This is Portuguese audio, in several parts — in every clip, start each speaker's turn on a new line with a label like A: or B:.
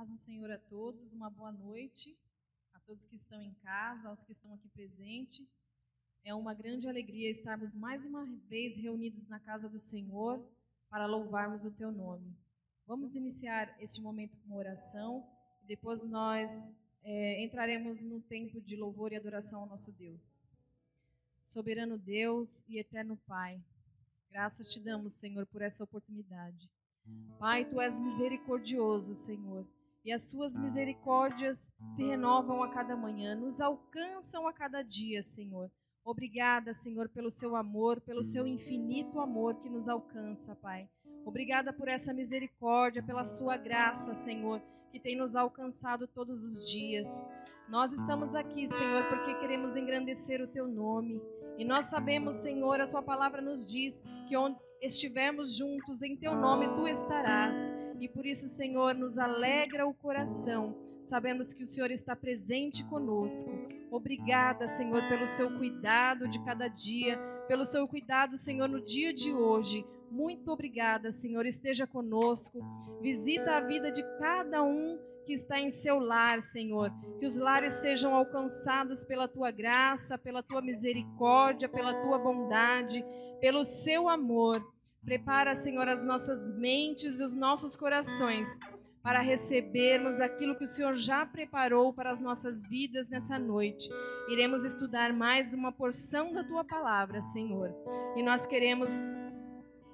A: Paz do Senhor a todos, uma boa noite a todos que estão em casa, aos que estão aqui presentes. É uma grande alegria estarmos mais uma vez reunidos na casa do Senhor para louvarmos o Teu nome. Vamos iniciar este momento com uma oração e depois nós entraremos no tempo de louvor e adoração ao nosso Deus. Soberano Deus e eterno Pai, graças te damos, Senhor, por essa oportunidade. Pai, Tu és misericordioso, Senhor, e as Suas misericórdias se renovam a cada manhã, nos alcançam a cada dia, Senhor. Obrigada, Senhor, pelo Seu amor, pelo Seu infinito amor que nos alcança, Pai. Obrigada por essa misericórdia, pela Sua graça, Senhor, que tem nos alcançado todos os dias. Nós estamos aqui, Senhor, porque queremos engrandecer o Teu nome. E nós sabemos, Senhor, a Sua palavra nos diz que onde estivermos juntos em Teu nome, Tu estarás. E por isso, Senhor, nos alegra o coração. Sabemos que o Senhor está presente conosco. Obrigada, Senhor, pelo Seu cuidado de cada dia, pelo Seu cuidado, Senhor, no dia de hoje. Muito obrigada, Senhor. Esteja conosco. Visita a vida de cada um que está em seu lar, Senhor. Que os lares sejam alcançados pela Tua graça, pela Tua misericórdia, pela Tua bondade, pelo Seu amor. Prepara, Senhor, as nossas mentes e os nossos corações para recebermos aquilo que o Senhor já preparou para as nossas vidas nessa noite. Iremos estudar mais uma porção da Tua palavra, Senhor. E nós queremos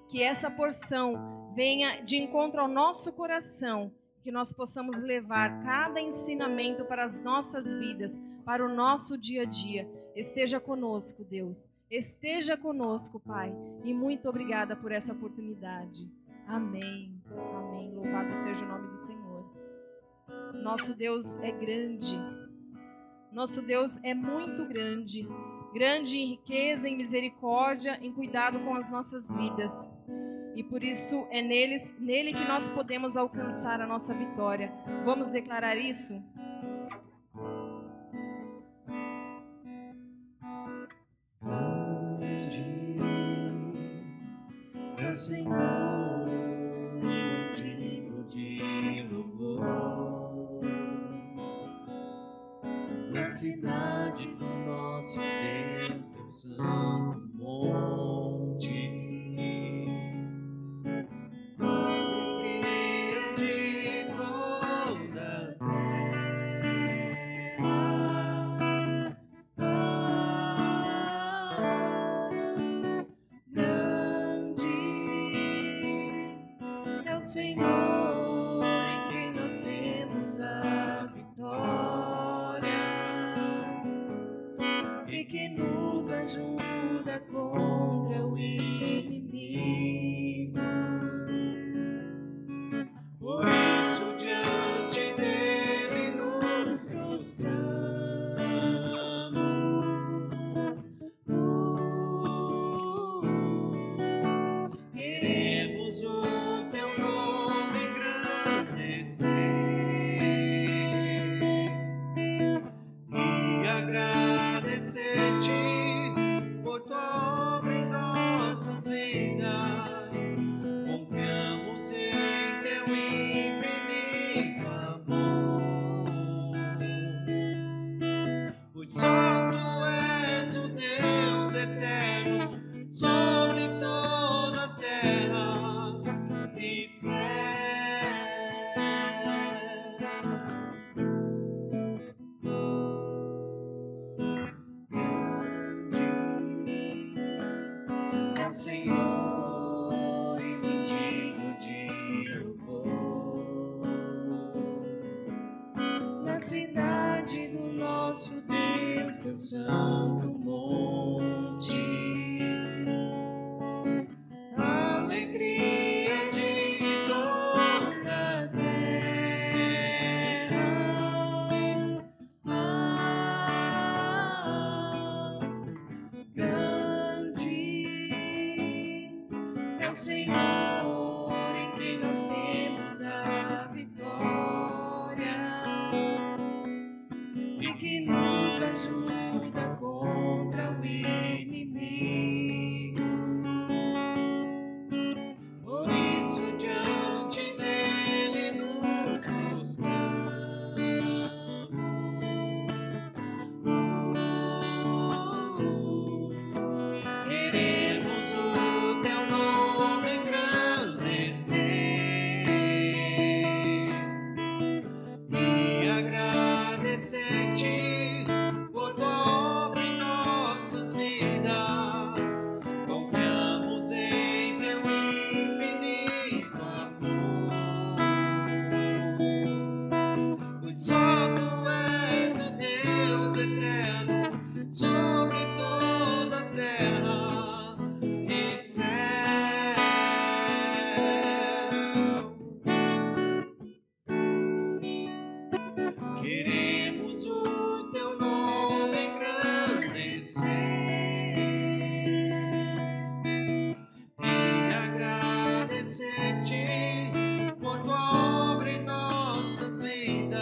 A: que essa porção venha de encontro ao nosso coração, que nós possamos levar cada ensinamento para as nossas vidas, para o nosso dia a dia. Esteja conosco, Deus. Esteja conosco, Pai. E muito obrigada por essa oportunidade. Amém. Amém. Louvado seja o nome do Senhor. Nosso Deus é grande. Nosso Deus é muito grande. Grande em riqueza, em misericórdia, em cuidado com as nossas vidas. E por isso é nele que nós podemos alcançar a nossa vitória. Vamos declarar isso?
B: Grande é o Senhor, digno de louvor, na cidade do nosso Deus, seu santo monte. Alegria de toda a Senhor, em quem nós temos a vitória e que nos ajuda contra o inimigo. Por isso, diante dele nos prostramos. Queremos o teu nome engrandecer e agradecer-te por tua obra em nossas vidas. Confiamos em teu infinito amor, pois só tu és o Deus eterno sobre toda a terra e céu. Grande é o Senhor e digno de louvor, na cidade do nosso Deus, seu santo monte. Alegria de toda a terra. Grande é o Senhor, em quem nós temos a vitória e que nos ajuda contra o inimigo. Por isso, diante dele nos prostramos. Só tu és o Deus eterno sobre toda a terra e céu. Queremos o teu nome engrandecer e agradecer-te por tua obra em nossas vidas.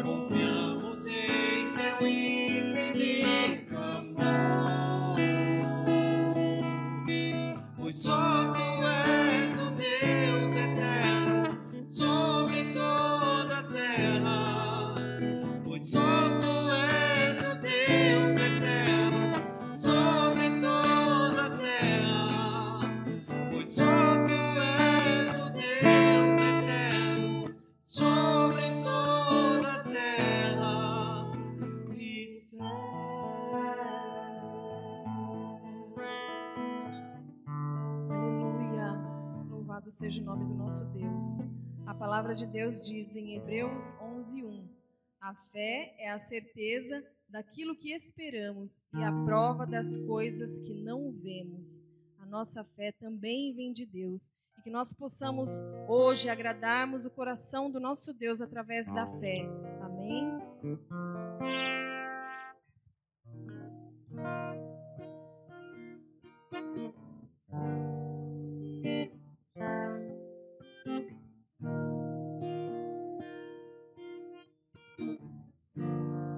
B: Confiamos em teu infinito amor, pois só tu és o Deus eterno sobre toda a terra, pois só tu és o Deus eterno sobre toda a terra, pois só tu és o Deus eterno sobre toda a terra e céu.
A: Aleluia! Louvado seja o nome do nosso Deus. A palavra de Deus diz em Hebreus 11:1: a fé é a certeza daquilo que esperamos e a prova das coisas que não vemos. A nossa fé também vem de Deus e que nós possamos hoje agradarmos o coração do nosso Deus através da fé. Amém?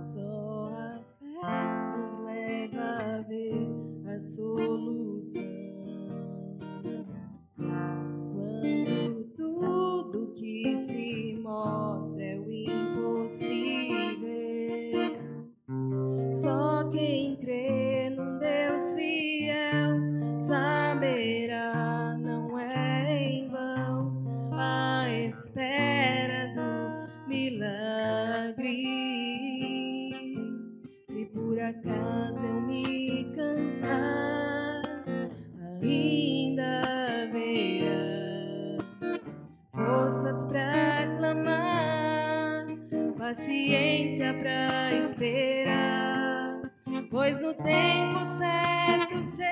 A: Só a fé nos leva a ver a solução. Quando tudo que se mostra é o impossível, só quem crê num Deus fiel saberá, não é em vão a espera do milagre. Se por acaso eu me cansar, ainda haverá forças pra clamar, paciência pra esperar, pois no tempo certo sei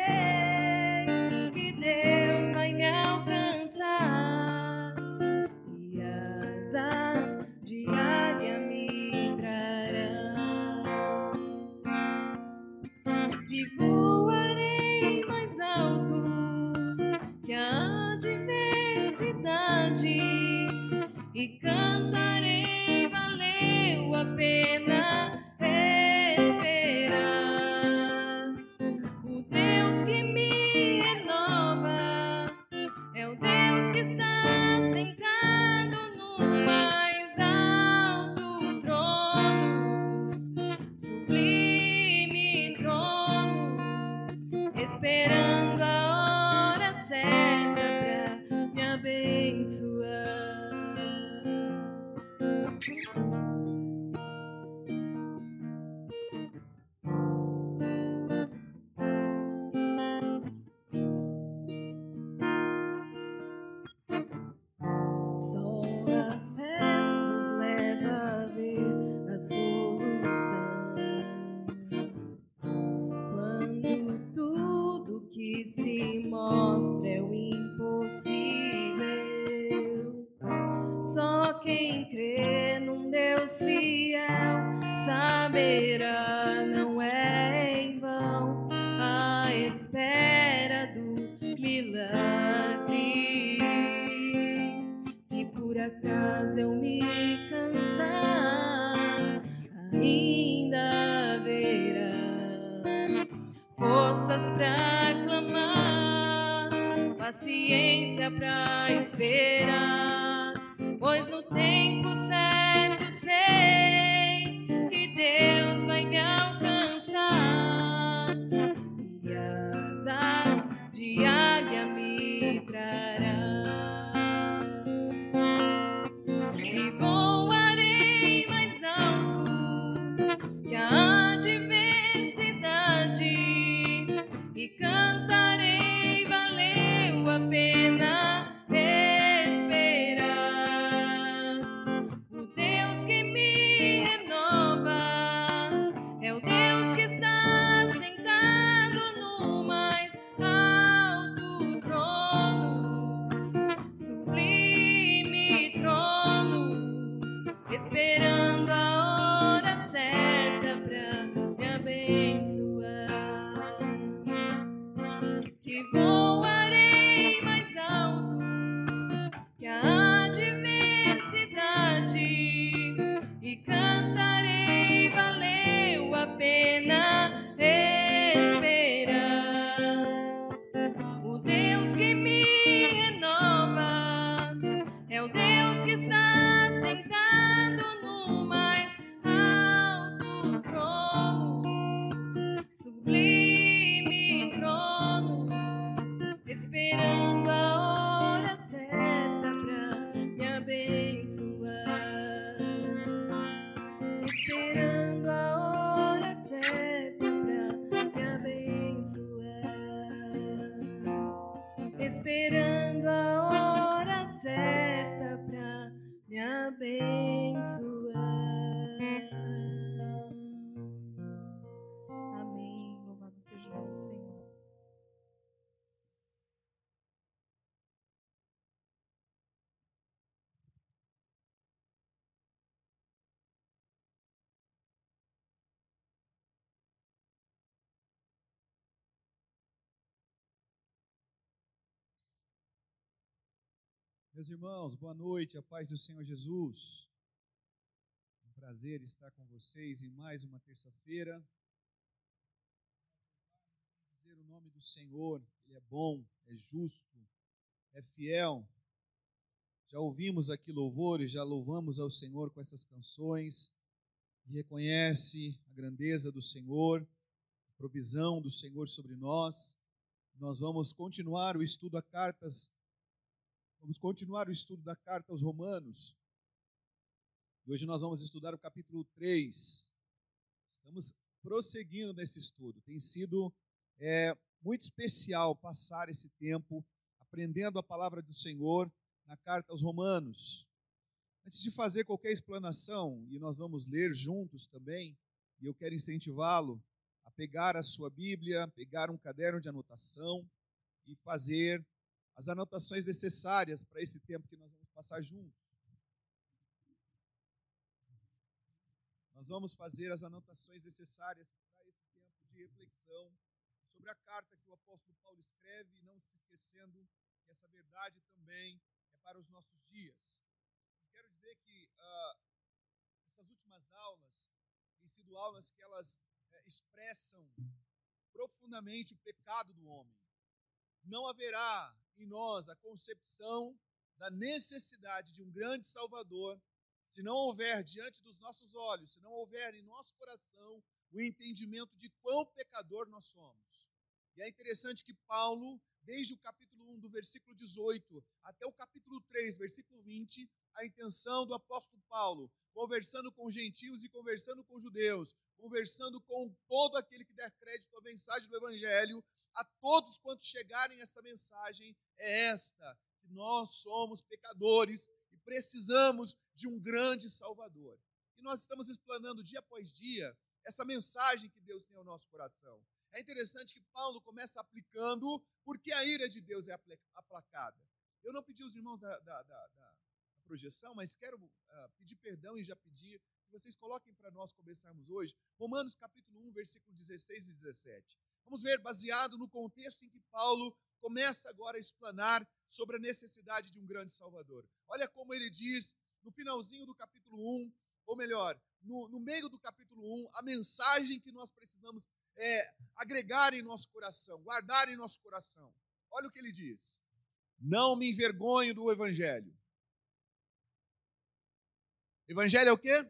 A: que Deus vai me alcançar e asas de águia me trará. E voarei mais alto que a adversidade e cantarei, valeu a pena esperar. O Deus que me renova é o Deus que está sentado no mais alto trono, sublime trono, esperando a hora certa pra me abençoar. Só a fé nos leva a ver a solução. Quando tudo que se mostra é o impossível, só quem crê num Deus fiel saberá, não é em vão a espera do milagre. Se por acaso eu me cansar, ainda haverá forças pra clamar, paciência pra esperar, pois no tempo certo sei que Deus vai me alcançar e asas de águia me trará. E voarei mais alto que a adversidade e cantarei, valeu a pena esperar.
B: abençoar.
A: Amém. Louvado seja o nome do Senhor.
C: Meus irmãos, boa noite, a paz do Senhor Jesus. Um prazer estar com vocês em mais uma terça-feira. Dizer o nome do Senhor, Ele é bom, é justo, é fiel. Já ouvimos aqui louvores, já louvamos ao Senhor com essas canções, e reconhece a grandeza do Senhor, a provisão do Senhor sobre nós. Nós vamos continuar o estudo da carta aos Romanos. E hoje nós vamos estudar o capítulo 3. Estamos prosseguindo nesse estudo. Tem sido muito especial passar esse tempo aprendendo a palavra do Senhor na carta aos Romanos. Antes de fazer qualquer explanação, e nós vamos ler juntos também, e eu quero incentivá-lo a pegar a sua Bíblia, pegar um caderno de anotação e fazer as anotações necessárias para esse tempo que nós vamos passar juntos. Nós vamos fazer as anotações necessárias para esse tempo de reflexão sobre a carta que o apóstolo Paulo escreve, e não se esquecendo que essa verdade também é para os nossos dias. Eu quero dizer que essas últimas aulas têm sido aulas que elas expressam profundamente o pecado do homem. Não haverá em nós a concepção da necessidade de um grande Salvador se não houver diante dos nossos olhos, se não houver em nosso coração o entendimento de quão pecador nós somos. E é interessante que Paulo, desde o capítulo 1, do versículo 18, até o capítulo 3, versículo 20, a intenção do apóstolo Paulo, conversando com gentios e conversando com judeus, conversando com todo aquele que der crédito à mensagem do Evangelho, a todos quantos chegarem essa mensagem, é esta, que nós somos pecadores e precisamos de um grande Salvador. E nós estamos explanando dia após dia essa mensagem que Deus tem ao nosso coração. É interessante que Paulo começa aplicando porque a ira de Deus é aplacada. Eu não pedi aos irmãos da projeção, mas quero pedir perdão e já pedir que vocês coloquem para nós começarmos hoje Romanos capítulo 1, versículo 16 e 17. Vamos ver, baseado no contexto em que Paulo começa agora a explanar sobre a necessidade de um grande Salvador. Olha como ele diz no finalzinho do capítulo 1, ou melhor, no meio do capítulo 1, a mensagem que nós precisamos agregar em nosso coração, guardar em nosso coração. Olha o que ele diz: não me envergonho do Evangelho. Evangelho é o quê?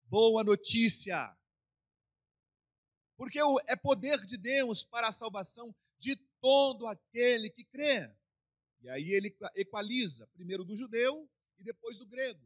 C: Boa notícia. Porque é poder de Deus para a salvação de todo aquele que crê. E aí ele equaliza, primeiro do judeu e depois do grego.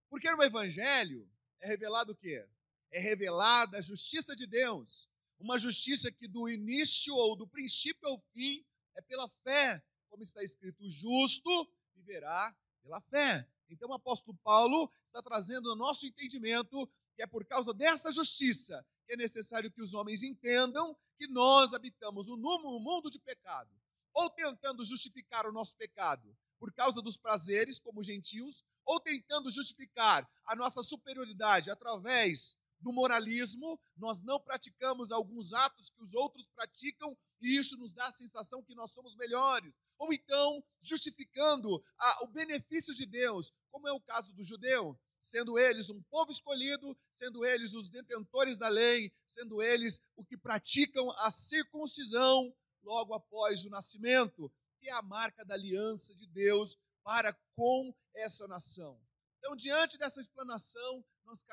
C: Porque no Evangelho é revelado o quê? É revelada a justiça de Deus. Uma justiça que do início ou do princípio ao fim é pela fé. Como está escrito, o justo viverá pela fé. Então o apóstolo Paulo está trazendo ao nosso entendimento que é por causa dessa justiça que é necessário que os homens entendam que nós habitamos um mundo de pecado. Ou tentando justificar o nosso pecado por causa dos prazeres, como gentios, ou tentando justificar a nossa superioridade através do moralismo, nós não praticamos alguns atos que os outros praticam e isso nos dá a sensação que nós somos melhores. Ou então, justificando o benefício de Deus, como é o caso do judeu, sendo eles um povo escolhido, sendo eles os detentores da lei, sendo eles o que praticam a circuncisão logo após o nascimento, que é a marca da aliança de Deus para com essa nação. Então, diante dessa explanação, nós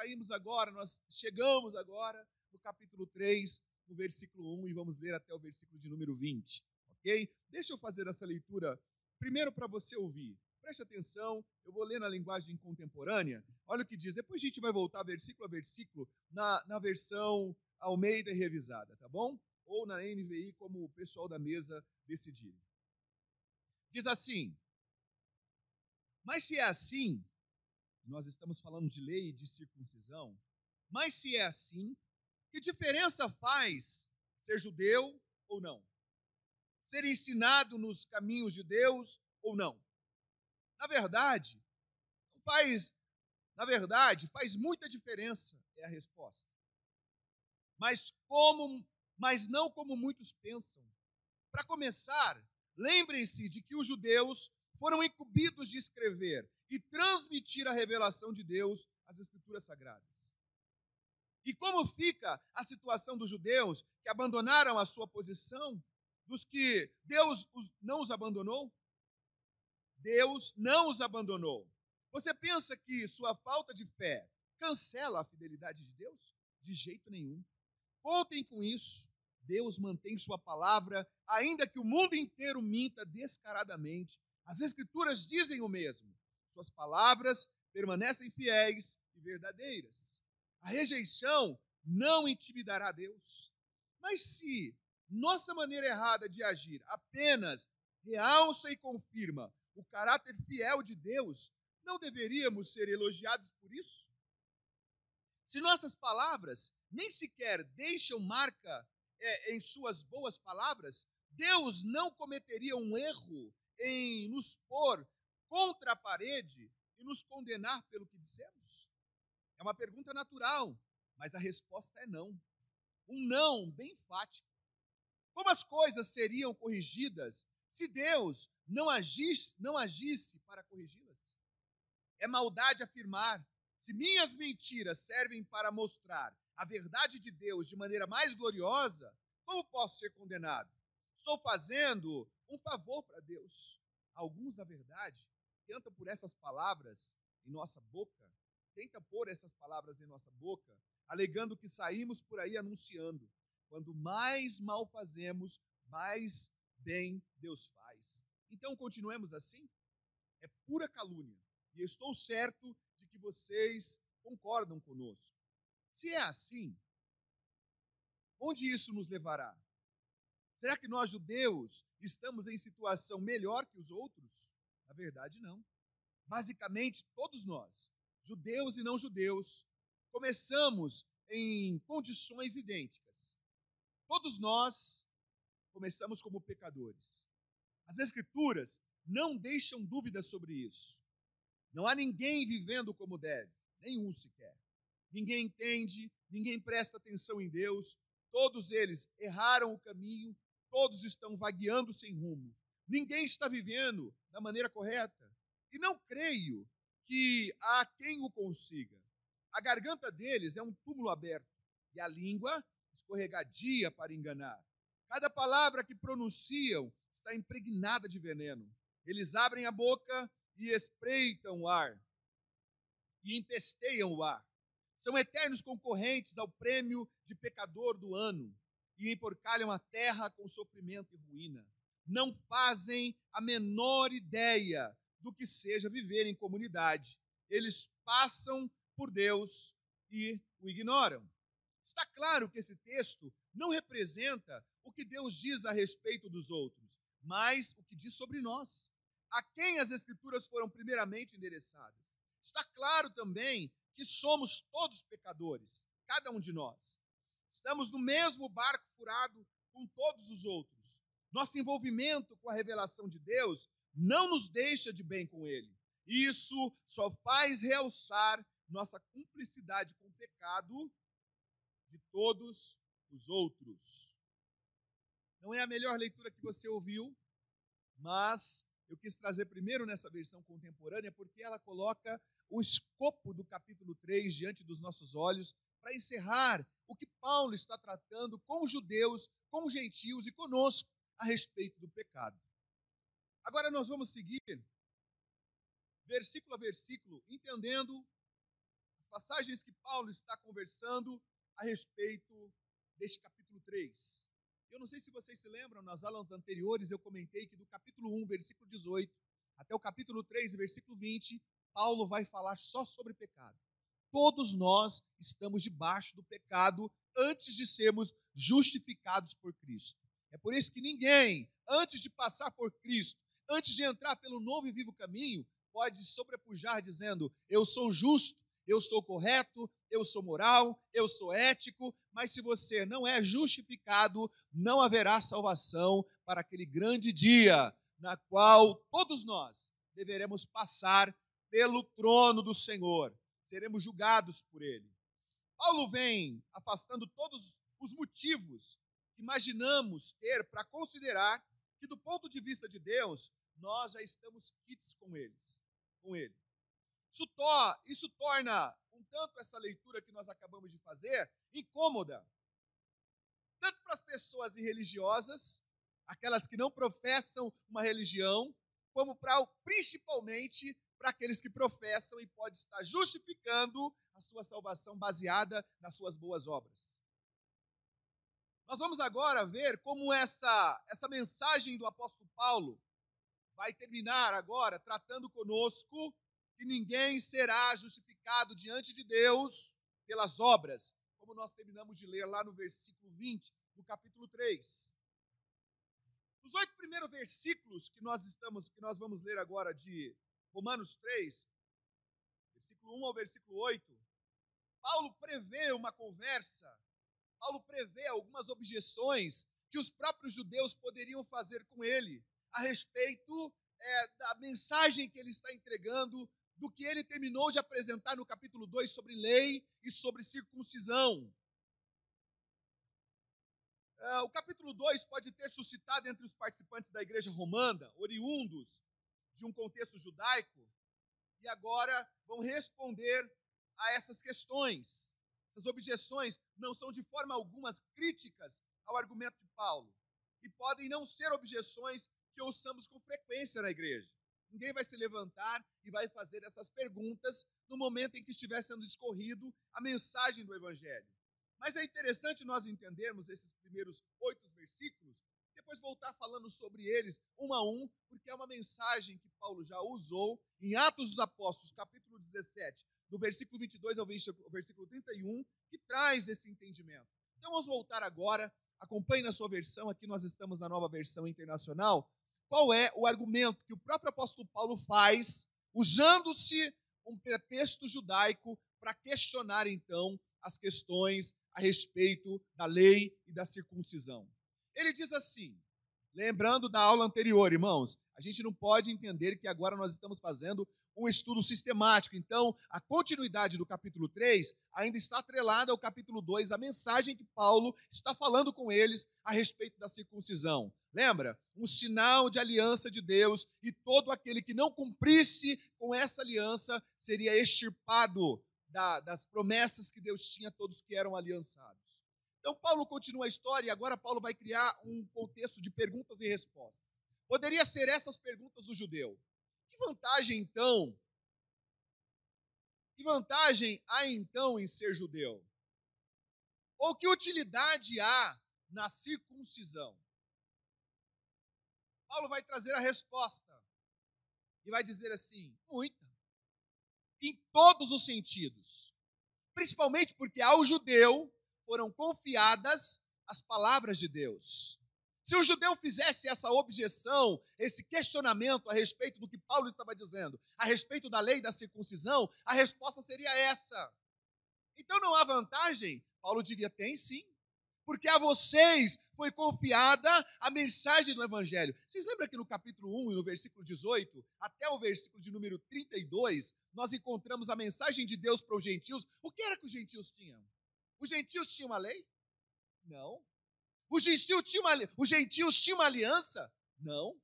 C: chegamos agora no capítulo 3, no versículo 1, e vamos ler até o versículo de número 20, ok? Deixa eu fazer essa leitura primeiro para você ouvir. Preste atenção, eu vou ler na linguagem contemporânea. Olha o que diz, depois a gente vai voltar versículo a versículo na versão Almeida e revisada, tá bom? Ou na NVI, como o pessoal da mesa decidir. Diz assim: mas se é assim, nós estamos falando de lei e de circuncisão, mas se é assim, que diferença faz ser judeu ou não? Ser ensinado nos caminhos de Deus ou não? Na verdade, faz muita diferença, é a resposta. Mas não como muitos pensam. Para começar, lembrem-se de que os judeus foram incumbidos de escrever e transmitir a revelação de Deus às Escrituras Sagradas. E como fica a situação dos judeus que abandonaram a sua posição, dos que Deus não os abandonou? Deus não os abandonou. Você pensa que sua falta de fé cancela a fidelidade de Deus? De jeito nenhum. Contem com isso. Deus mantém sua palavra, ainda que o mundo inteiro minta descaradamente. As Escrituras dizem o mesmo. Suas palavras permanecem fiéis e verdadeiras. A rejeição não intimidará Deus. Mas se nossa maneira errada de agir apenas realça e confirma o caráter fiel de Deus, não deveríamos ser elogiados por isso? Se nossas palavras nem sequer deixam marca em suas boas palavras, Deus não cometeria um erro em nos pôr contra a parede e nos condenar pelo que dissemos? É uma pergunta natural, mas a resposta é não. Um não bem enfático. Como as coisas seriam corrigidas se Deus não agisse para corrigi-las? É maldade afirmar: se minhas mentiras servem para mostrar a verdade de Deus de maneira mais gloriosa, como posso ser condenado? Estou fazendo um favor para Deus. Alguns, na verdade, tentam pôr essas palavras em nossa boca, alegando que saímos por aí anunciando: quando mais mal fazemos, mais bem Deus faz. Então, continuemos assim? É pura calúnia. E eu estou certo de que vocês concordam conosco. Se é assim, onde isso nos levará? Será que nós, judeus, estamos em situação melhor que os outros? Na verdade, não. Basicamente, todos nós, judeus e não judeus, começamos em condições idênticas. Todos nós começamos como pecadores. As Escrituras não deixam dúvidas sobre isso. Não há ninguém vivendo como deve, nenhum sequer. Ninguém entende, ninguém presta atenção em Deus. Todos eles erraram o caminho, todos estão vagueando sem rumo. Ninguém está vivendo da maneira correta. E não creio que há quem o consiga. A garganta deles é um túmulo aberto e a língua escorregadia para enganar. Cada palavra que pronunciam está impregnada de veneno. Eles abrem a boca e espreitam o ar, e empesteiam o ar. São eternos concorrentes ao prêmio de pecador do ano, e emporcalham a terra com sofrimento e ruína. Não fazem a menor ideia do que seja viver em comunidade. Eles passam por Deus e o ignoram. Está claro que esse texto não representa o que Deus diz a respeito dos outros, mas o que diz sobre nós, a quem as Escrituras foram primeiramente endereçadas. Está claro também que somos todos pecadores, cada um de nós. Estamos no mesmo barco furado com todos os outros. Nosso envolvimento com a revelação de Deus não nos deixa de bem com Ele. Isso só faz realçar nossa cumplicidade com o pecado de todos os outros. Não é a melhor leitura que você ouviu, mas eu quis trazer primeiro nessa versão contemporânea porque ela coloca o escopo do capítulo 3 diante dos nossos olhos para encerrar o que Paulo está tratando com os judeus, com os gentios e conosco a respeito do pecado. Agora nós vamos seguir versículo a versículo, entendendo as passagens que Paulo está conversando a respeito deste capítulo 3. Eu não sei se vocês se lembram, nas aulas anteriores eu comentei que do capítulo 1, versículo 18, até o capítulo 3, versículo 20, Paulo vai falar só sobre pecado. Todos nós estamos debaixo do pecado antes de sermos justificados por Cristo. É por isso que ninguém, antes de passar por Cristo, antes de entrar pelo novo e vivo caminho, pode sobrepujar dizendo, eu sou justo, eu sou correto, eu sou moral, eu sou ético, mas se você não é justificado, não haverá salvação para aquele grande dia, na qual todos nós deveremos passar pelo trono do Senhor, seremos julgados por Ele. Paulo vem afastando todos os motivos que imaginamos ter para considerar que, do ponto de vista de Deus, nós já estamos quites com Ele. Isso torna um tanto essa leitura que nós acabamos de fazer incômoda, tanto para as pessoas irreligiosas, aquelas que não professam uma religião, como principalmente para aqueles que professam e podem estar justificando a sua salvação baseada nas suas boas obras. Nós vamos agora ver como essa mensagem do apóstolo Paulo vai terminar agora tratando conosco que ninguém será justificado diante de Deus pelas obras, como nós terminamos de ler lá no versículo 20 do capítulo 3. Os 8 primeiros versículos que nós vamos ler agora de Romanos 3, versículo 1 ao versículo 8, Paulo prevê uma conversa, Paulo prevê algumas objeções que os próprios judeus poderiam fazer com ele a respeito da mensagem que ele está entregando, do que ele terminou de apresentar no capítulo 2 sobre lei e sobre circuncisão. O capítulo 2 pode ter suscitado entre os participantes da igreja romana, oriundos de um contexto judaico, e agora vão responder a essas questões. Essas objeções não são de forma alguma críticas ao argumento de Paulo, e podem não ser objeções que ouçamos com frequência na igreja. Ninguém vai se levantar e vai fazer essas perguntas no momento em que estiver sendo discorrido a mensagem do Evangelho. Mas é interessante nós entendermos esses primeiros 8 versículos, depois voltar falando sobre eles um a um, porque é uma mensagem que Paulo já usou em Atos dos Apóstolos, capítulo 17, do versículo 22 ao versículo 31, que traz esse entendimento. Então vamos voltar agora, acompanhe na sua versão, aqui nós estamos na Nova Versão Internacional, qual é o argumento que o próprio apóstolo Paulo faz, usando-se um pretexto judaico para questionar, então, as questões a respeito da lei e da circuncisão. Ele diz assim, lembrando da aula anterior, irmãos, a gente não pode entender que agora nós estamos fazendo um estudo sistemático. Então, a continuidade do capítulo 3 ainda está atrelada ao capítulo 2, a mensagem que Paulo está falando com eles a respeito da circuncisão. Lembra? Um sinal de aliança de Deus, e todo aquele que não cumprisse com essa aliança seria extirpado das promessas que Deus tinha a todos que eram aliançados. Então, Paulo continua a história e agora Paulo vai criar um contexto de perguntas e respostas. Poderia ser essas perguntas do judeu. Que vantagem há então em ser judeu? Ou que utilidade há na circuncisão? Paulo vai trazer a resposta e vai dizer assim, muita, em todos os sentidos, principalmente porque ao judeu foram confiadas as palavras de Deus. Se o judeu fizesse essa objeção, esse questionamento a respeito do que Paulo estava dizendo, a respeito da lei da circuncisão, a resposta seria essa. Então não há vantagem? Paulo diria, tem sim. Porque a vocês foi confiada a mensagem do Evangelho. Vocês lembram que no capítulo 1 e no versículo 18, até o versículo de número 32, nós encontramos a mensagem de Deus para os gentios. O que era que os gentios tinham? Os gentios tinham uma lei? Não. Os gentios tinham uma aliança? Não.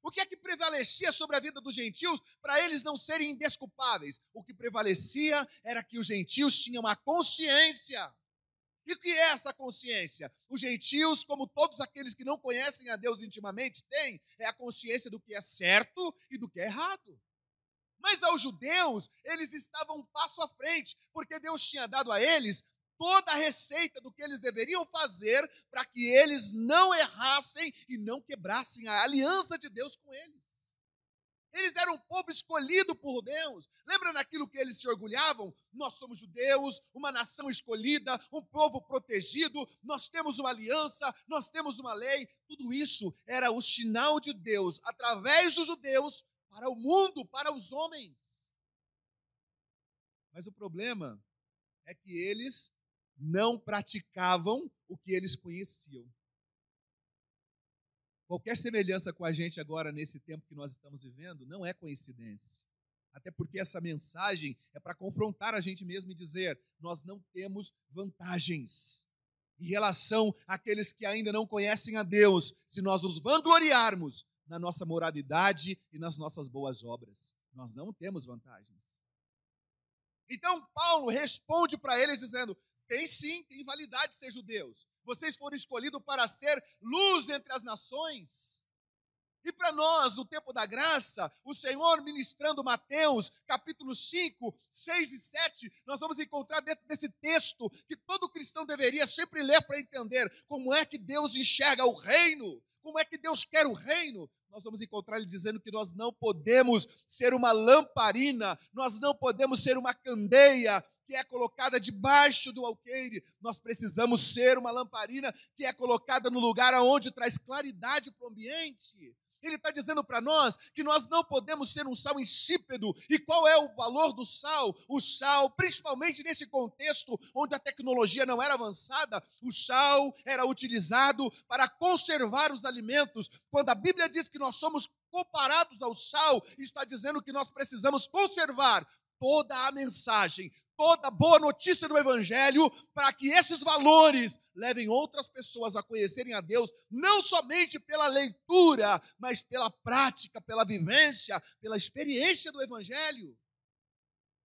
C: O que é que prevalecia sobre a vida dos gentios para eles não serem indesculpáveis? O que prevalecia era que os gentios tinham uma consciência. E o que é essa consciência? Os gentios, como todos aqueles que não conhecem a Deus intimamente, têm a consciência do que é certo e do que é errado. Mas aos judeus, eles estavam um passo à frente, porque Deus tinha dado a eles toda a receita do que eles deveriam fazer para que eles não errassem e não quebrassem a aliança de Deus com eles. Eles eram um povo escolhido por Deus. Lembra naquilo que eles se orgulhavam? Nós somos judeus, uma nação escolhida, um povo protegido, nós temos uma aliança, nós temos uma lei. Tudo isso era o sinal de Deus, através dos judeus, para o mundo, para os homens. Mas o problema é que eles não praticavam o que eles conheciam. Qualquer semelhança com a gente agora, nesse tempo que nós estamos vivendo, não é coincidência. Até porque essa mensagem é para confrontar a gente mesmo e dizer: nós não temos vantagens em relação àqueles que ainda não conhecem a Deus, se nós os vangloriarmos na nossa moralidade e nas nossas boas obras. Nós não temos vantagens. Então Paulo responde para eles dizendo: tem sim, tem validade ser judeus. Vocês foram escolhidos para ser luz entre as nações. E para nós, no tempo da graça, o Senhor ministrando Mateus, capítulo 5, 6 e 7, nós vamos encontrar dentro desse texto que todo cristão deveria sempre ler para entender como é que Deus enxerga o reino, como é que Deus quer o reino. Nós vamos encontrar ele dizendo que nós não podemos ser uma lamparina, nós não podemos ser uma candeia que é colocada debaixo do alqueire. Nós precisamos ser uma lamparina que é colocada no lugar onde traz claridade para o ambiente. Ele está dizendo para nós que nós não podemos ser um sal insípido. E qual é o valor do sal? O sal, principalmente nesse contexto onde a tecnologia não era avançada, o sal era utilizado para conservar os alimentos. Quando a Bíblia diz que nós somos comparados ao sal, está dizendo que nós precisamos conservar toda a mensagem, toda a boa notícia do Evangelho, para que esses valores levem outras pessoas a conhecerem a Deus, não somente pela leitura, mas pela prática, pela vivência, pela experiência do Evangelho.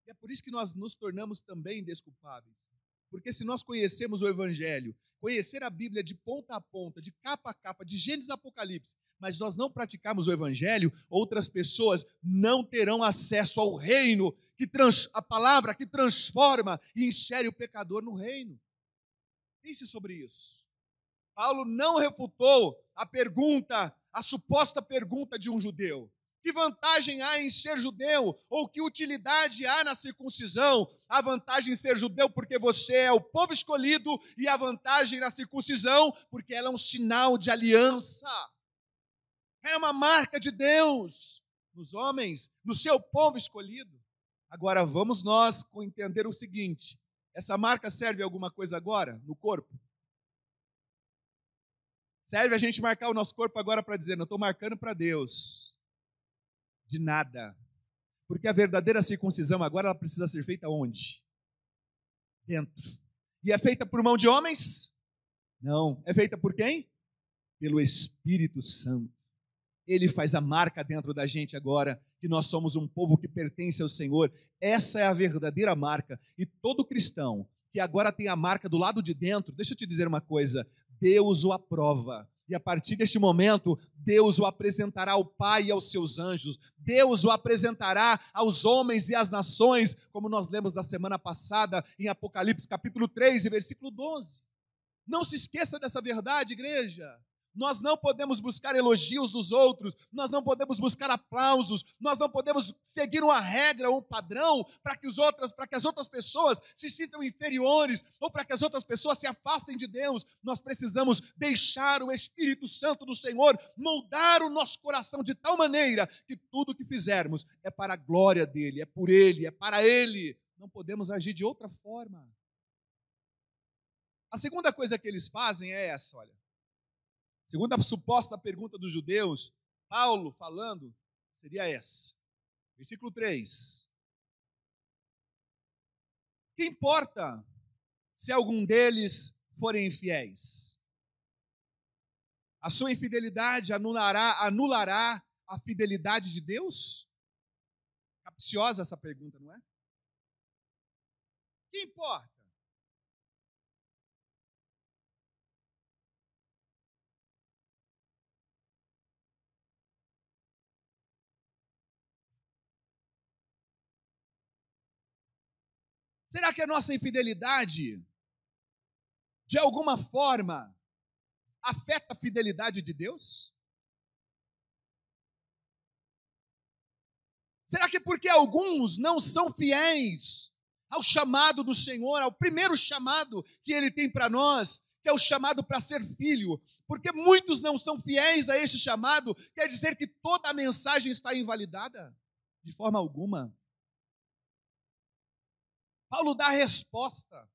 C: E é por isso que nós nos tornamos também desculpáveis. Porque se nós conhecemos o Evangelho, conhecer a Bíblia de ponta a ponta, de capa a capa, de Gênesis a Apocalipse, mas nós não praticarmos o Evangelho, outras pessoas não terão acesso ao reino, a palavra que transforma e insere o pecador no reino. Pense sobre isso. Paulo não refutou a pergunta, a suposta pergunta de um judeu. Que vantagem há em ser judeu? Ou que utilidade há na circuncisão? A vantagem em ser judeu porque você é o povo escolhido, e a vantagem na circuncisão porque ela é um sinal de aliança. É uma marca de Deus nos homens, no seu povo escolhido. Agora vamos nós entender o seguinte: essa marca serve a alguma coisa agora no corpo? Serve a gente marcar o nosso corpo agora para dizer: não estou marcando para Deus? De nada. Porque a verdadeira circuncisão agora ela precisa ser feita onde? Dentro. E é feita por mão de homens? Não. É feita por quem? Pelo Espírito Santo. Ele faz a marca dentro da gente agora, que nós somos um povo que pertence ao Senhor. Essa é a verdadeira marca. E todo cristão que agora tem a marca do lado de dentro, deixa eu te dizer uma coisa, Deus o aprova. E a partir deste momento, Deus o apresentará ao Pai e aos seus anjos. Deus o apresentará aos homens e às nações, como nós lemos na semana passada em Apocalipse capítulo 3 e versículo 12. Não se esqueça dessa verdade, igreja. Nós não podemos buscar elogios dos outros, nós não podemos buscar aplausos, nós não podemos seguir uma regra ou um padrão para que as outras pessoas se sintam inferiores ou para que as outras pessoas se afastem de Deus. Nós precisamos deixar o Espírito Santo do Senhor moldar o nosso coração de tal maneira que tudo que fizermos é para a glória dEle, é por Ele, é para Ele. Não podemos agir de outra forma. A segunda coisa que eles fazem é essa, olha. Segundo a suposta pergunta dos judeus, Paulo falando, seria essa. Versículo 3. Que importa se algum deles forem infiéis? A sua infidelidade anulará a fidelidade de Deus? Capciosa essa pergunta, não é? Que importa? Será que a nossa infidelidade, de alguma forma, afeta a fidelidade de Deus? Será que porque alguns não são fiéis ao chamado do Senhor, ao primeiro chamado que Ele tem para nós, que é o chamado para ser filho, porque muitos não são fiéis a este chamado, quer dizer que toda a mensagem está invalidada? De forma alguma. Paulo dá a resposta.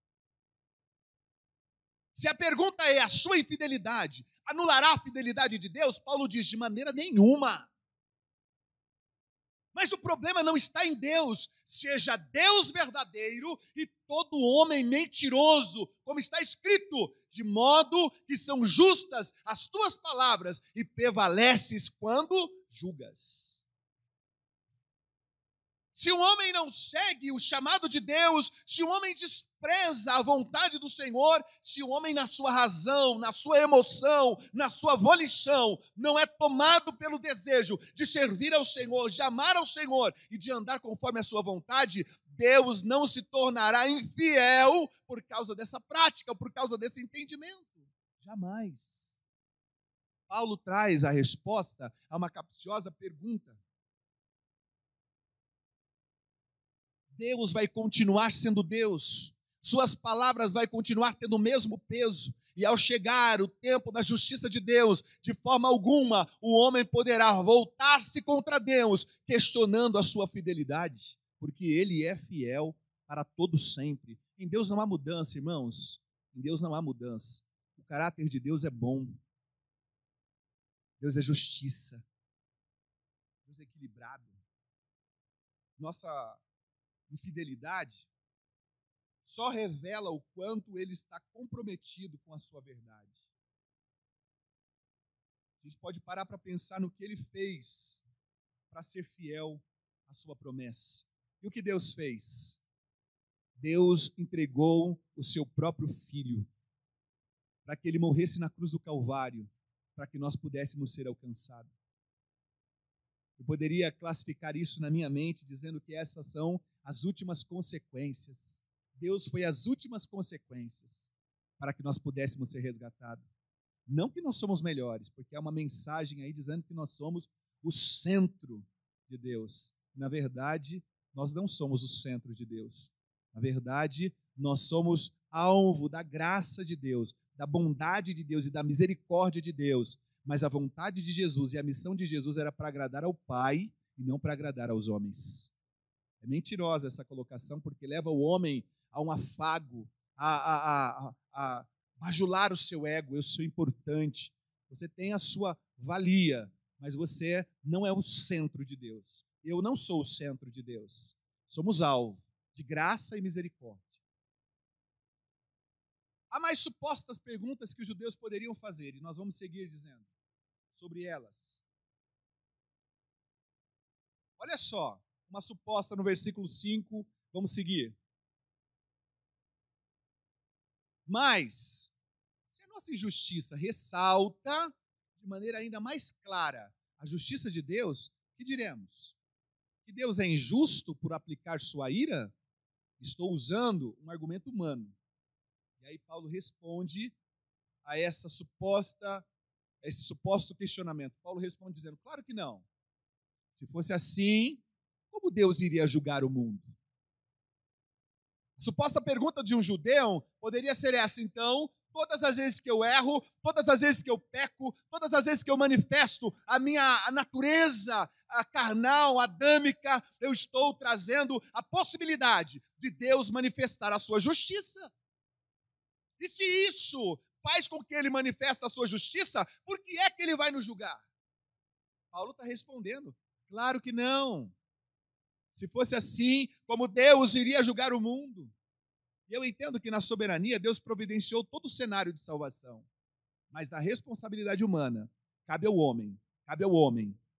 C: Se a pergunta é: a sua infidelidade anulará a fidelidade de Deus? Paulo diz: de maneira nenhuma. Mas o problema não está em Deus. Seja Deus verdadeiro e todo homem mentiroso, como está escrito, de modo que são justas as tuas palavras e prevaleces quando julgas. Se o homem não segue o chamado de Deus, se o homem despreza a vontade do Senhor, se o homem na sua razão, na sua emoção, na sua volição, não é tomado pelo desejo de servir ao Senhor, de amar ao Senhor e de andar conforme a sua vontade, Deus não se tornará infiel por causa dessa prática, por causa desse entendimento. Jamais. Paulo traz a resposta a uma capciosa pergunta. Deus vai continuar sendo Deus, suas palavras vai continuar tendo o mesmo peso, e ao chegar o tempo da justiça de Deus, de forma alguma o homem poderá voltar-se contra Deus, questionando a sua fidelidade, porque Ele é fiel para todo sempre. Em Deus não há mudança, irmãos, em Deus não há mudança. O caráter de Deus é bom, Deus é justiça, Deus é equilibrado. Nossa infidelidade só revela o quanto ele está comprometido com a sua verdade. A gente pode parar para pensar no que ele fez para ser fiel à sua promessa. E o que Deus fez? Deus entregou o seu próprio filho para que ele morresse na cruz do Calvário, para que nós pudéssemos ser alcançados. Eu poderia classificar isso na minha mente dizendo que essas são as últimas consequências. Deus foi as últimas consequências para que nós pudéssemos ser resgatados. Não que nós somos melhores, porque há uma mensagem aí dizendo que nós somos o centro de Deus. Na verdade, nós não somos o centro de Deus. Na verdade, nós somos alvo da graça de Deus, da bondade de Deus e da misericórdia de Deus. Mas a vontade de Jesus e a missão de Jesus era para agradar ao Pai e não para agradar aos homens. É mentirosa essa colocação, porque leva o homem a um afago, a bajular o seu ego. Eu sou importante. Você tem a sua valia, mas você não é o centro de Deus. Eu não sou o centro de Deus. Somos alvo de graça e misericórdia. Há mais supostas perguntas que os judeus poderiam fazer, e nós vamos seguir dizendo sobre elas. Olha só, uma suposta no versículo 5, vamos seguir. Mas, se a nossa injustiça ressalta de maneira ainda mais clara a justiça de Deus, que diremos? Que Deus é injusto por aplicar sua ira? Estou usando um argumento humano. E aí Paulo responde a esse suposto questionamento. Paulo responde dizendo: claro que não. Se fosse assim, como Deus iria julgar o mundo? A suposta pergunta de um judeu poderia ser essa: então, todas as vezes que eu erro, todas as vezes que eu peco, todas as vezes que eu manifesto a minha natureza carnal, adâmica, eu estou trazendo a possibilidade de Deus manifestar a sua justiça. E se isso faz com que ele manifeste a sua justiça, por que é que ele vai nos julgar? Paulo está respondendo: claro que não. Se fosse assim, como Deus iria julgar o mundo? E eu entendo que na soberania Deus providenciou todo o cenário de salvação. Mas da responsabilidade humana, cabe ao homem,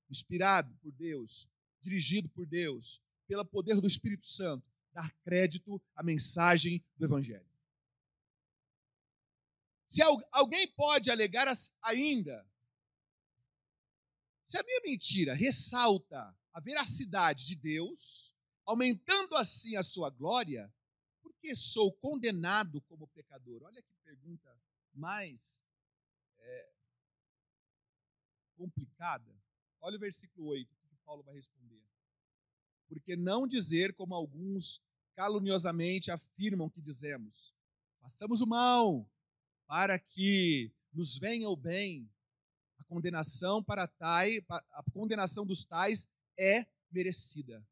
C: inspirado por Deus, dirigido por Deus, pelo poder do Espírito Santo, dar crédito à mensagem do Evangelho. Se alguém pode alegar ainda, se a minha mentira ressalta a veracidade de Deus, aumentando assim a sua glória, por que sou condenado como pecador? Olha que pergunta mais complicada. Olha o versículo 8, que Paulo vai responder. Porque não dizer como alguns caluniosamente afirmam que dizemos: façamos o mal para que nos venha o bem, a condenação dos tais é merecida.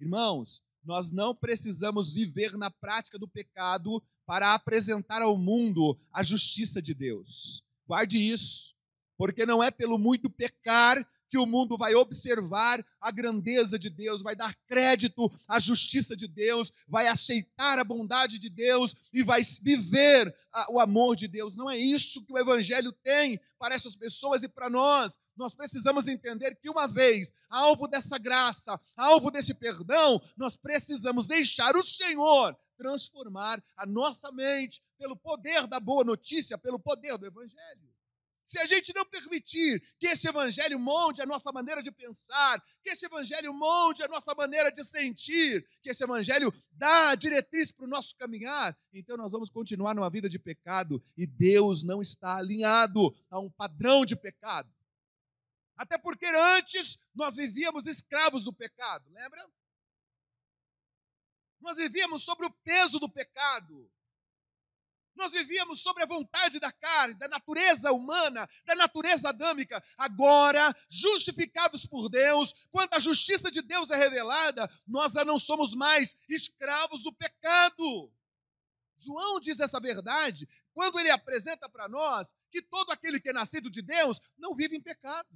C: Irmãos, nós não precisamos viver na prática do pecado para apresentar ao mundo a justiça de Deus. Guarde isso, porque não é pelo muito pecar que o mundo vai observar a grandeza de Deus, vai dar crédito à justiça de Deus, vai aceitar a bondade de Deus e vai viver o amor de Deus. Não é isso que o Evangelho tem para essas pessoas e para nós. Nós precisamos entender que uma vez, alvo dessa graça, alvo desse perdão, nós precisamos deixar o Senhor transformar a nossa mente pelo poder da boa notícia, pelo poder do Evangelho. Se a gente não permitir que esse Evangelho molde a nossa maneira de pensar, que esse Evangelho molde a nossa maneira de sentir, que esse Evangelho dá a diretriz para o nosso caminhar, então nós vamos continuar numa vida de pecado e Deus não está alinhado a um padrão de pecado. Até porque antes nós vivíamos escravos do pecado, lembra? Nós vivíamos sobre o peso do pecado. Nós vivíamos sobre a vontade da carne, da natureza humana, da natureza adâmica. Agora, justificados por Deus, quando a justiça de Deus é revelada, nós já não somos mais escravos do pecado. João diz essa verdade quando ele apresenta para nós que todo aquele que é nascido de Deus não vive em pecado.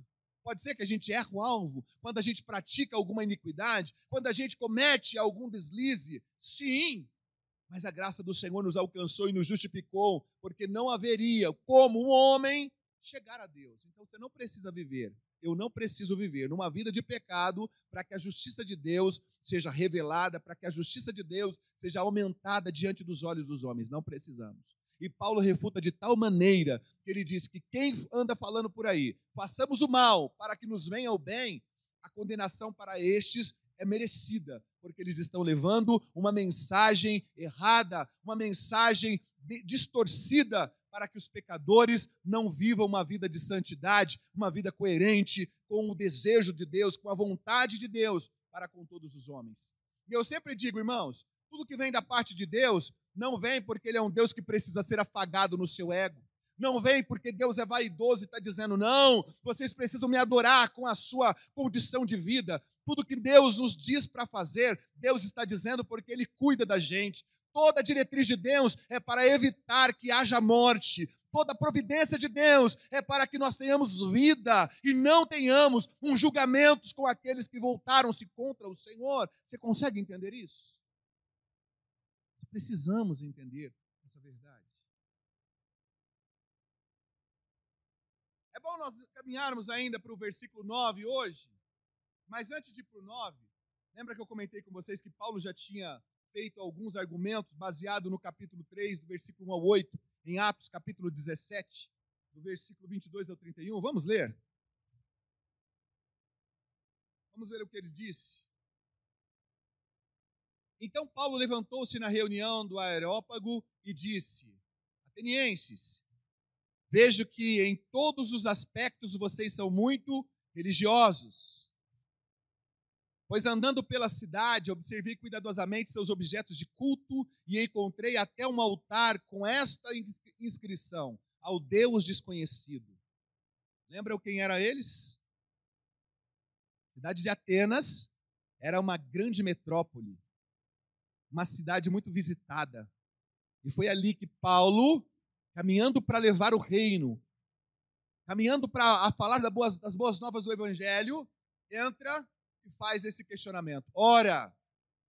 C: Pode ser que a gente erre o alvo quando a gente pratica alguma iniquidade, quando a gente comete algum deslize. Sim. Mas a graça do Senhor nos alcançou e nos justificou, porque não haveria como um homem chegar a Deus. Então você não precisa viver, eu não preciso viver numa vida de pecado para que a justiça de Deus seja revelada, para que a justiça de Deus seja aumentada diante dos olhos dos homens. Não precisamos. E Paulo refuta de tal maneira que ele diz que quem anda falando por aí, façamos o mal para que nos venha o bem, a condenação para estes é merecida, porque eles estão levando uma mensagem errada, uma mensagem distorcida para que os pecadores não vivam uma vida de santidade, uma vida coerente com o desejo de Deus, com a vontade de Deus para com todos os homens. E eu sempre digo, irmãos, tudo que vem da parte de Deus não vem porque Ele é um Deus que precisa ser afagado no seu ego. Não vem porque Deus é vaidoso e está dizendo, não, vocês precisam me adorar com a sua condição de vida. Tudo que Deus nos diz para fazer, Deus está dizendo porque Ele cuida da gente. Toda a diretriz de Deus é para evitar que haja morte. Toda a providência de Deus é para que nós tenhamos vida e não tenhamos julgamentos com aqueles que voltaram-se contra o Senhor. Você consegue entender isso? Precisamos entender essa verdade. É bom nós caminharmos ainda para o versículo 9 hoje, mas antes de ir para o 9, lembra que eu comentei com vocês que Paulo já tinha feito alguns argumentos baseado no capítulo 3, do versículo 1 ao 8, em Atos capítulo 17, do versículo 22 ao 31. Vamos ler? Vamos ver o que ele disse. Então Paulo levantou-se na reunião do Areópago e disse, atenienses, vejo que em todos os aspectos vocês são muito religiosos. Pois andando pela cidade, observei cuidadosamente seus objetos de culto e encontrei até um altar com esta inscrição, ao Deus desconhecido. Lembram quem eram eles? A cidade de Atenas era uma grande metrópole, uma cidade muito visitada. E foi ali que Paulo, caminhando para levar o reino, caminhando para falar das boas novas do Evangelho, entra e faz esse questionamento. Ora,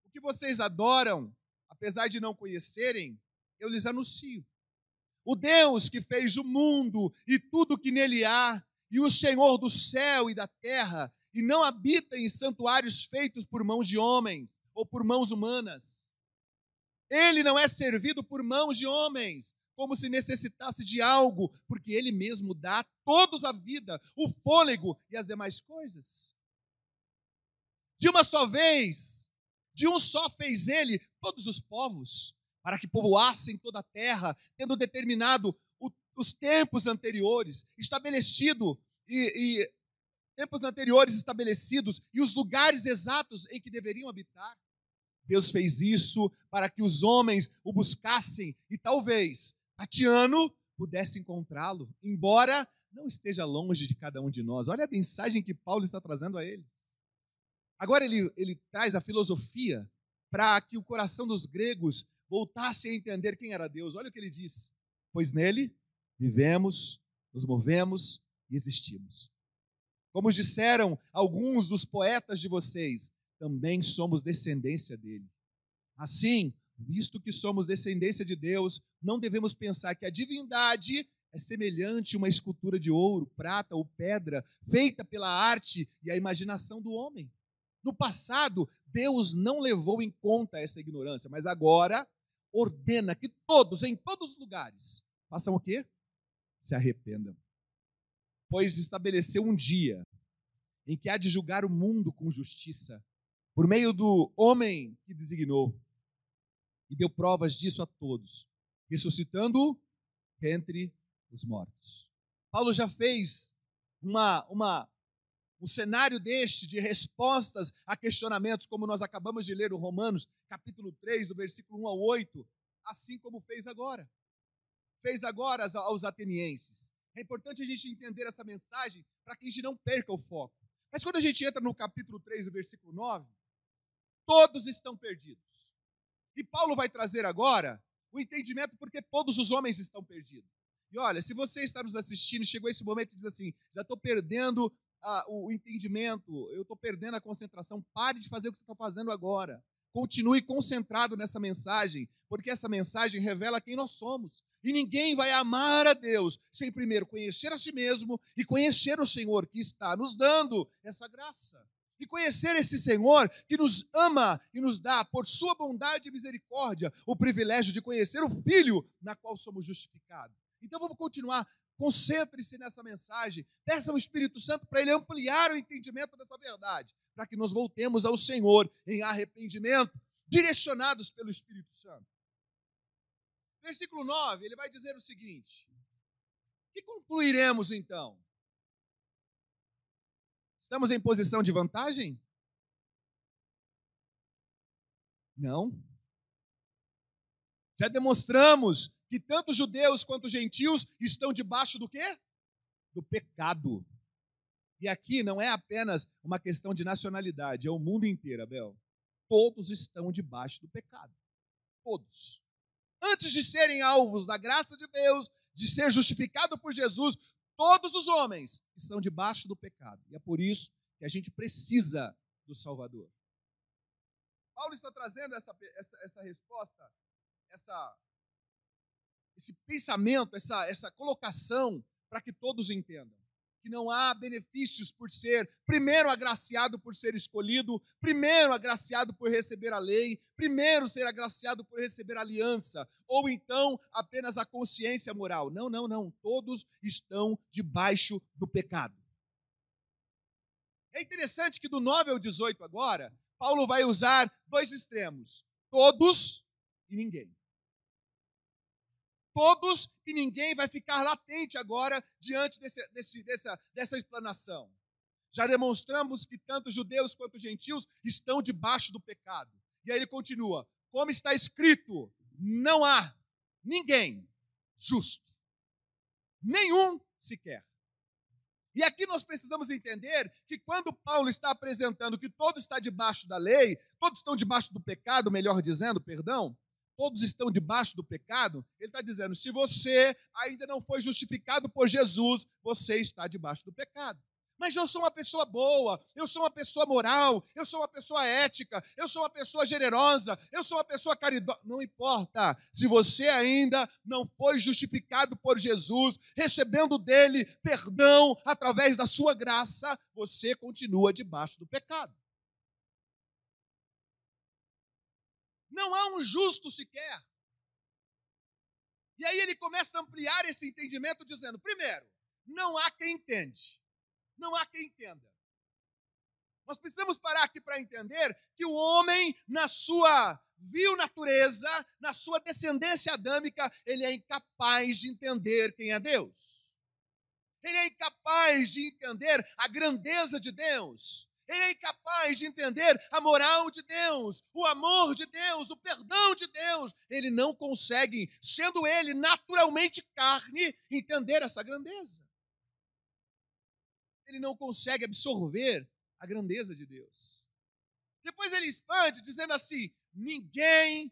C: o que vocês adoram, apesar de não conhecerem, eu lhes anuncio. O Deus que fez o mundo e tudo que nele há, e o Senhor do céu e da terra, e não habita em santuários feitos por mãos de homens ou por mãos humanas. Ele não é servido por mãos de homens, como se necessitasse de algo, porque Ele mesmo dá a todos a vida, o fôlego e as demais coisas. De uma só vez, de um só fez Ele todos os povos, para que povoassem toda a terra, tendo determinado os tempos anteriores, tempos anteriores estabelecidos e os lugares exatos em que deveriam habitar. Deus fez isso para que os homens o buscassem e talvez, tateando, pudesse encontrá-lo, embora não esteja longe de cada um de nós. Olha a mensagem que Paulo está trazendo a eles. Agora ele traz a filosofia para que o coração dos gregos voltasse a entender quem era Deus. Olha o que ele diz: pois nele vivemos, nos movemos e existimos. Como disseram alguns dos poetas de vocês, também somos descendência dele. Assim, visto que somos descendência de Deus, não devemos pensar que a divindade é semelhante a uma escultura de ouro, prata ou pedra, feita pela arte e a imaginação do homem. No passado, Deus não levou em conta essa ignorância, mas agora ordena que todos, em todos os lugares, façam o quê? Se arrependam. Pois estabeleceu um dia em que há de julgar o mundo com justiça, por meio do homem que designou, e deu provas disso a todos, ressuscitando-o entre os mortos. Paulo já fez um cenário deste de respostas a questionamentos, como nós acabamos de ler no Romanos, capítulo 3, do versículo 1 ao 8, assim como fez agora. Fez agora aos atenienses. É importante a gente entender essa mensagem para que a gente não perca o foco. Mas quando a gente entra no capítulo 3, do versículo 9, todos estão perdidos. E Paulo vai trazer agora o entendimento porque todos os homens estão perdidos. E olha, se você está nos assistindo, chegou esse momento e diz assim, já estou perdendo o entendimento, eu estou perdendo a concentração, pare de fazer o que você está fazendo agora. Continue concentrado nessa mensagem, porque essa mensagem revela quem nós somos. E ninguém vai amar a Deus sem primeiro conhecer a si mesmo e conhecer o Senhor que está nos dando essa graça. E conhecer esse Senhor que nos ama e nos dá, por sua bondade e misericórdia, o privilégio de conhecer o Filho na qual somos justificados. Então vamos continuar. Concentre-se nessa mensagem, peça ao Espírito Santo para ele ampliar o entendimento dessa verdade, para que nós voltemos ao Senhor em arrependimento, direcionados pelo Espírito Santo. Versículo 9, ele vai dizer o seguinte: que concluiremos então? Estamos em posição de vantagem? Não. Já demonstramos que tanto judeus quanto gentios estão debaixo do quê? Do pecado. E aqui não é apenas uma questão de nacionalidade, é o mundo inteiro, Abel. Todos estão debaixo do pecado. Todos. Antes de serem alvos da graça de Deus, de ser justificado por Jesus, todos os homens estão debaixo do pecado. E é por isso que a gente precisa do Salvador. Paulo está trazendo essa resposta, esse pensamento, essa colocação, para que todos entendam que não há benefícios por ser, primeiro, agraciado por ser escolhido, primeiro, agraciado por receber a lei, primeiro, ser agraciado por receber a aliança, ou então, apenas a consciência moral. Não, não, não. Todos estão debaixo do pecado. É interessante que do 9 ao 18 agora, Paulo vai usar dois extremos. Todos e ninguém. Todos e ninguém vai ficar latente agora diante dessa explanação. Já demonstramos que tanto judeus quanto gentios estão debaixo do pecado. E aí ele continua, como está escrito, não há ninguém justo, nenhum sequer. E aqui nós precisamos entender que quando Paulo está apresentando que todo está debaixo da lei, todos estão debaixo do pecado, melhor dizendo, perdão, todos estão debaixo do pecado, ele está dizendo, se você ainda não foi justificado por Jesus, você está debaixo do pecado. Mas eu sou uma pessoa boa, eu sou uma pessoa moral, eu sou uma pessoa ética, eu sou uma pessoa generosa, eu sou uma pessoa caridosa. Não importa, se você ainda não foi justificado por Jesus, recebendo dele perdão através da sua graça, você continua debaixo do pecado. Não há um justo sequer. E aí ele começa a ampliar esse entendimento dizendo, primeiro, não há quem entende. Não há quem entenda. Nós precisamos parar aqui para entender que o homem, na sua vil natureza, na sua descendência adâmica, ele é incapaz de entender quem é Deus. Ele é incapaz de entender a grandeza de Deus. Ele é incapaz de entender a moral de Deus, o amor de Deus, o perdão de Deus. Ele não consegue, sendo ele naturalmente carne, entender essa grandeza. Ele não consegue absorver a grandeza de Deus. Depois ele expande dizendo assim, ninguém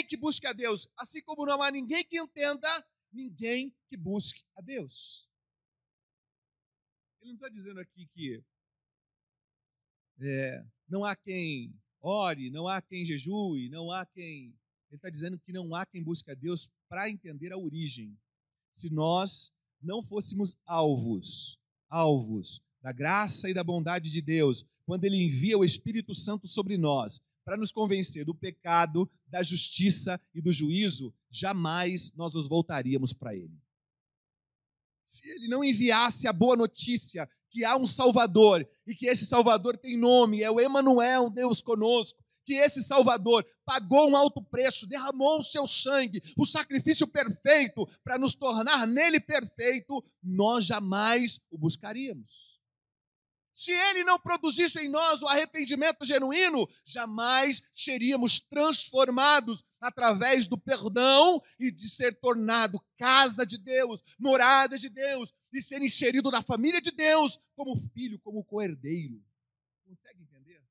C: que busque a Deus, assim como não há ninguém que entenda, ninguém que busque a Deus. Ele não está dizendo aqui que não há quem ore, não há quem jejue, não há quem... Ele está dizendo que não há quem busque a Deus para entender a origem. Se nós não fôssemos alvos da graça e da bondade de Deus, quando Ele envia o Espírito Santo sobre nós, para nos convencer do pecado, da justiça e do juízo, jamais nós nos voltaríamos para Ele. Se Ele não enviasse a boa notícia que há um Salvador, e que esse Salvador tem nome, é o Emanuel, Deus conosco, que esse Salvador pagou um alto preço, derramou o seu sangue, o sacrifício perfeito, para nos tornar nele perfeito, nós jamais o buscaríamos. Se ele não produzisse em nós o arrependimento genuíno, jamais seríamos transformados através do perdão e de ser tornado casa de Deus, morada de Deus, e ser inserido na família de Deus como filho, como co-herdeiro. Consegue entender?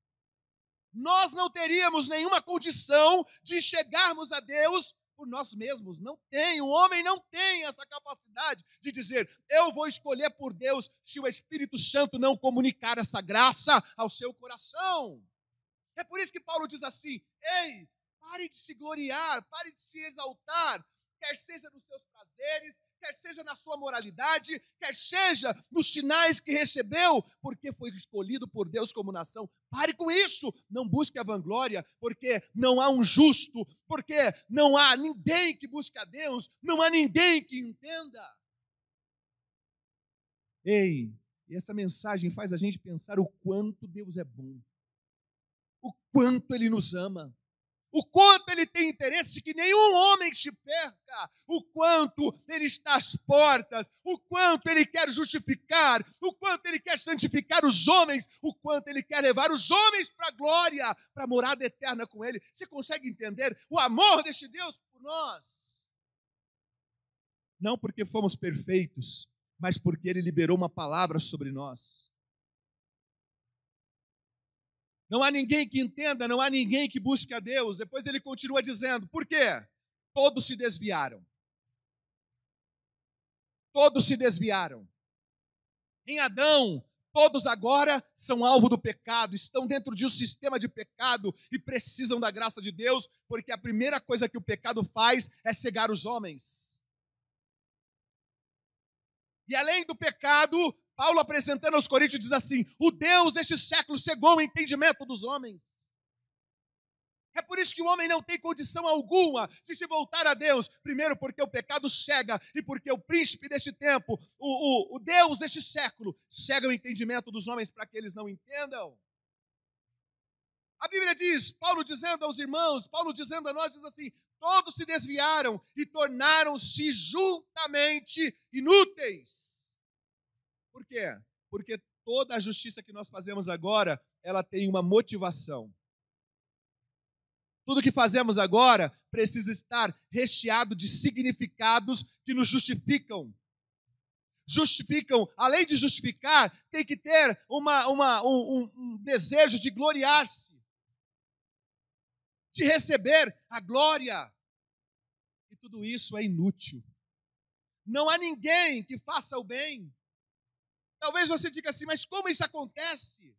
C: Nós não teríamos nenhuma condição de chegarmos a Deus por nós mesmos. Não tem, o homem não tem essa capacidade de dizer, eu vou escolher por Deus, se o Espírito Santo não comunicar essa graça ao seu coração. É por isso que Paulo diz assim, ei, pare de se gloriar, pare de se exaltar, quer seja nos seus prazeres, quer seja na sua moralidade, quer seja nos sinais que recebeu, porque foi escolhido por Deus como nação. Pare com isso, não busque a vanglória, porque não há um justo, porque não há ninguém que busque a Deus, não há ninguém que entenda. Ei, e essa mensagem faz a gente pensar o quanto Deus é bom, o quanto Ele nos ama, o quanto Ele tem interesse que nenhum homem se perca, o quanto Ele está às portas, o quanto Ele quer justificar, o quanto Ele quer santificar os homens, o quanto Ele quer levar os homens para a glória, para a morada eterna com Ele. Você consegue entender o amor deste Deus por nós? Não porque fomos perfeitos, mas porque Ele liberou uma palavra sobre nós. Não há ninguém que entenda, não há ninguém que busque a Deus. Depois ele continua dizendo, por quê? Todos se desviaram. Todos se desviaram. Em Adão, todos agora são alvo do pecado, estão dentro de um sistema de pecado e precisam da graça de Deus, porque a primeira coisa que o pecado faz é cegar os homens. E além do pecado, Paulo, apresentando aos Coríntios, diz assim, o Deus deste século cegou o entendimento dos homens. É por isso que o homem não tem condição alguma de se voltar a Deus. Primeiro, porque o pecado cega, e porque o príncipe deste tempo, o Deus deste século, cega o entendimento dos homens para que eles não entendam. A Bíblia diz, Paulo dizendo aos irmãos, Paulo dizendo a nós, diz assim, todos se desviaram e tornaram-se juntamente inúteis. Por quê? Porque toda a justiça que nós fazemos agora, ela tem uma motivação. Tudo que fazemos agora precisa estar recheado de significados que nos justificam. Justificam, além de justificar, tem que ter um desejo de gloriar-se, de receber a glória. E tudo isso é inútil. Não há ninguém que faça o bem. Talvez você diga assim, mas como isso acontece?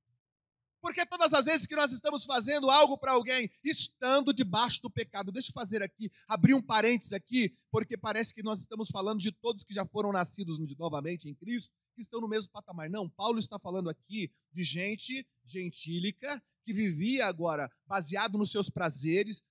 C: Porque todas as vezes que nós estamos fazendo algo para alguém, estando debaixo do pecado. Deixa eu fazer aqui, abrir um parênteses aqui, porque parece que nós estamos falando de todos que já foram nascidos novamente em Cristo, que estão no mesmo patamar. Não, Paulo está falando aqui de gente gentílica, que vivia agora baseado nos seus prazeres,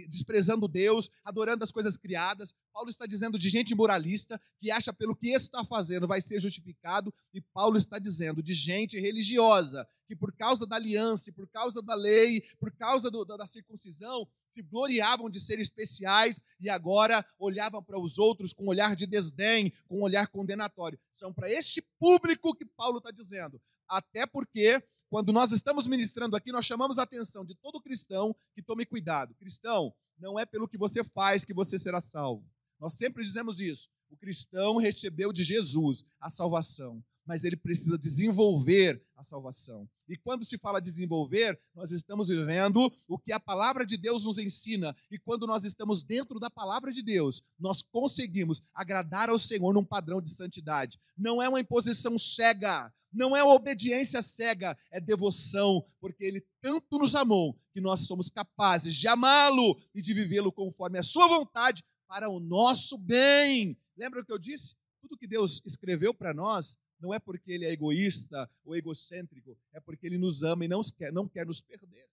C: desprezando Deus, adorando as coisas criadas. Paulo está dizendo de gente moralista, que acha pelo que está fazendo vai ser justificado, e Paulo está dizendo de gente religiosa, que por causa da aliança, por causa da lei, por causa da circuncisão, se gloriavam de ser especiais e agora olhavam para os outros com um olhar de desdém, com um olhar condenatório. São para este público que Paulo está dizendo, Até porque, quando nós estamos ministrando aqui, nós chamamos a atenção de todo cristão que tome cuidado. Cristão, não é pelo que você faz que você será salvo. Nós sempre dizemos isso. O cristão recebeu de Jesus a salvação, mas ele precisa desenvolver a salvação. E quando se fala desenvolver, nós estamos vivendo o que a palavra de Deus nos ensina. E quando nós estamos dentro da palavra de Deus, nós conseguimos agradar ao Senhor num padrão de santidade. Não é uma imposição cega, não é uma obediência cega, é devoção, porque Ele tanto nos amou que nós somos capazes de amá-lo e de vivê-lo conforme a sua vontade para o nosso bem. Lembra o que eu disse? Tudo que Deus escreveu para nós não é porque Ele é egoísta ou egocêntrico, é porque Ele nos ama e não quer nos perder.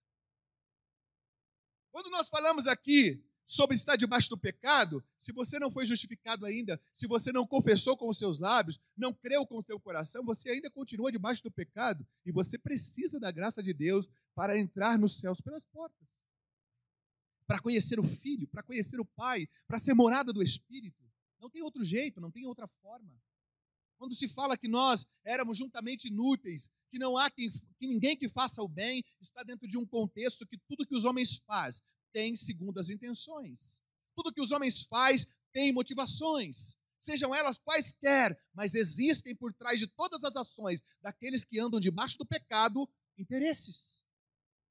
C: Quando nós falamos aqui sobre estar debaixo do pecado, se você não foi justificado ainda, se você não confessou com os seus lábios, não creu com o teu coração, você ainda continua debaixo do pecado e você precisa da graça de Deus para entrar nos céus pelas portas, para conhecer o Filho, para conhecer o Pai, para ser morada do Espírito. Não tem outro jeito, não tem outra forma. Quando se fala que nós éramos juntamente inúteis, que não há que ninguém que faça o bem, está dentro de um contexto que tudo que os homens fazem tem segundas intenções. Tudo que os homens fazem tem motivações, sejam elas quaisquer, mas existem por trás de todas as ações daqueles que andam debaixo do pecado, interesses.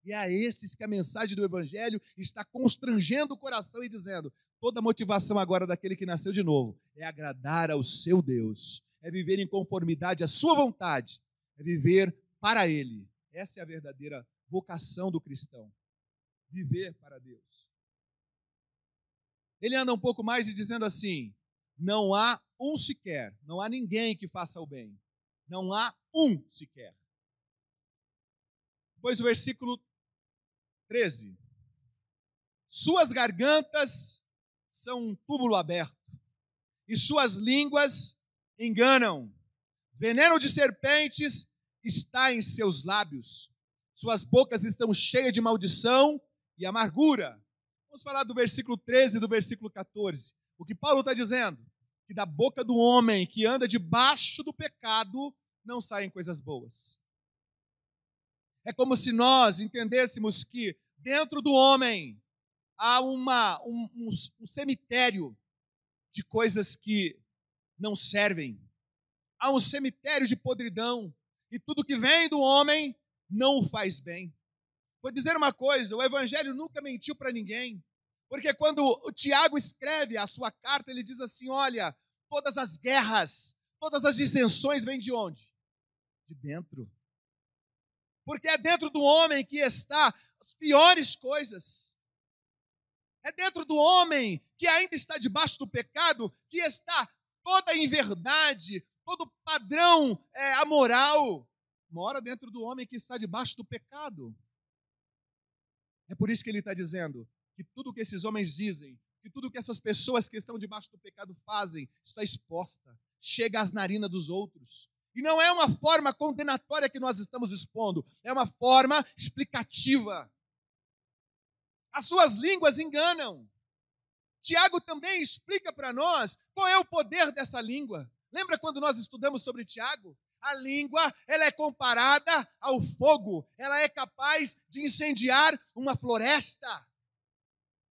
C: E é a estes que a mensagem do Evangelho está constrangendo o coração e dizendo: toda a motivação agora daquele que nasceu de novo é agradar ao seu Deus, é viver em conformidade à sua vontade, é viver para Ele. Essa é a verdadeira vocação do cristão, viver para Deus. Ele anda um pouco mais e dizendo assim: não há um sequer, não há ninguém que faça o bem, não há um sequer. Depois o versículo 13: suas gargantas são um túmulo aberto, e suas línguas enganam. Veneno de serpentes está em seus lábios. Suas bocas estão cheias de maldição e amargura. Vamos falar do versículo 13 e do versículo 14. O que Paulo está dizendo? Que da boca do homem que anda debaixo do pecado não saem coisas boas. É como se nós entendêssemos que dentro do homem há um cemitério de coisas que não servem. Há um cemitério de podridão. E tudo que vem do homem não o faz bem. Vou dizer uma coisa: o Evangelho nunca mentiu para ninguém. Porque quando o Tiago escreve a sua carta, ele diz assim: olha, todas as guerras, todas as dissensões vêm de onde? De dentro. Porque é dentro do homem que está as piores coisas. É dentro do homem que ainda está debaixo do pecado que está toda a inverdade, todo padrão amoral. Mora dentro do homem que está debaixo do pecado. É por isso que ele está dizendo que tudo que esses homens dizem, que tudo que essas pessoas que estão debaixo do pecado fazem, está exposta, chega às narinas dos outros. E não é uma forma condenatória que nós estamos expondo, é uma forma explicativa. As suas línguas enganam. Tiago também explica para nós qual é o poder dessa língua. Lembra quando nós estudamos sobre Tiago? A língua, ela é comparada ao fogo. Ela é capaz de incendiar uma floresta.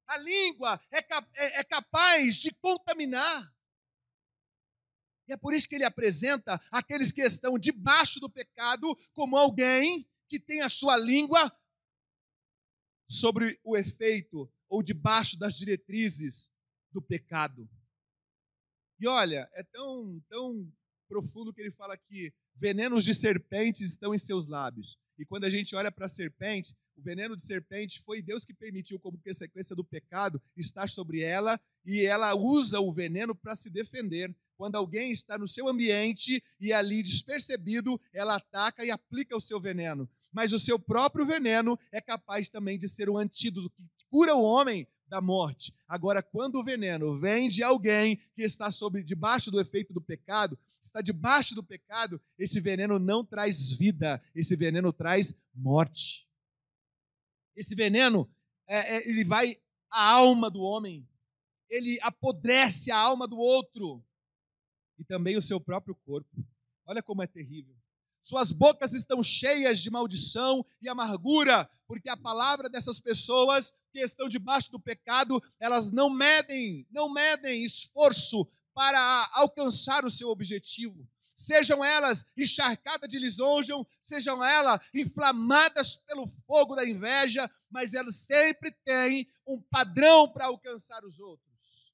C: A língua é capaz de contaminar. E é por isso que ele apresenta aqueles que estão debaixo do pecado como alguém que tem a sua língua sobre o efeito ou debaixo das diretrizes do pecado. E olha, é tão profundo que ele fala que venenos de serpentes estão em seus lábios. E quando a gente olha para a serpente, o veneno de serpente foi Deus que permitiu, como consequência do pecado, estar sobre ela, e ela usa o veneno para se defender. Quando alguém está no seu ambiente e ali despercebido, ela ataca e aplica o seu veneno. Mas o seu próprio veneno é capaz também de ser um antídoto que cura o homem da morte. Agora, quando o veneno vem de alguém que está debaixo do efeito do pecado, está debaixo do pecado, esse veneno não traz vida, esse veneno traz morte. Esse veneno, ele vai à alma do homem, ele apodrece a alma do outro e também o seu próprio corpo. Olha como é terrível. Suas bocas estão cheias de maldição e amargura, porque a palavra dessas pessoas que estão debaixo do pecado, elas não medem esforço para alcançar o seu objetivo. Sejam elas encharcadas de lisonja, sejam elas inflamadas pelo fogo da inveja, mas elas sempre têm um padrão para alcançar os outros.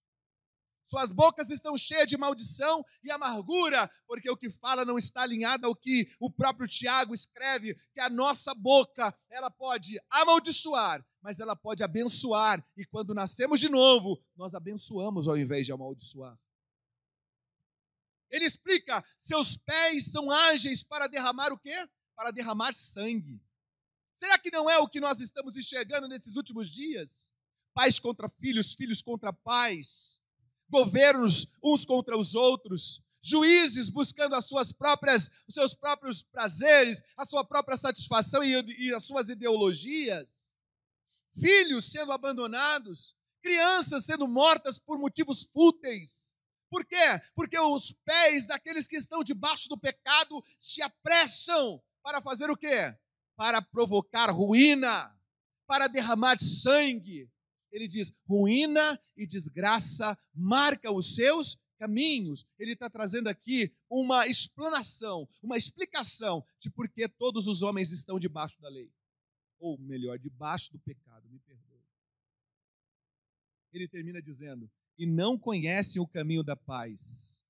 C: Suas bocas estão cheias de maldição e amargura, porque o que fala não está alinhado ao que o próprio Tiago escreve, que a nossa boca, ela pode amaldiçoar, mas ela pode abençoar, e quando nascemos de novo, nós abençoamos ao invés de amaldiçoar. Ele explica, seus pés são ágeis para derramar o quê? Para derramar sangue. Será que não é o que nós estamos enxergando nesses últimos dias? Pais contra filhos, filhos contra pais, governos uns contra os outros, juízes buscando os seus próprios prazeres, a sua própria satisfação e as suas ideologias, filhos sendo abandonados, crianças sendo mortas por motivos fúteis. Por quê? Porque os pés daqueles que estão debaixo do pecado se apressam para fazer o quê? Para provocar ruína, para derramar sangue. Ele diz, ruína e desgraça marcam os seus caminhos. Ele está trazendo aqui uma explanação, uma explicação de por que todos os homens estão debaixo da lei. Ou melhor, debaixo do pecado, me perdoe. Ele termina dizendo, e não conhecem o caminho da paz.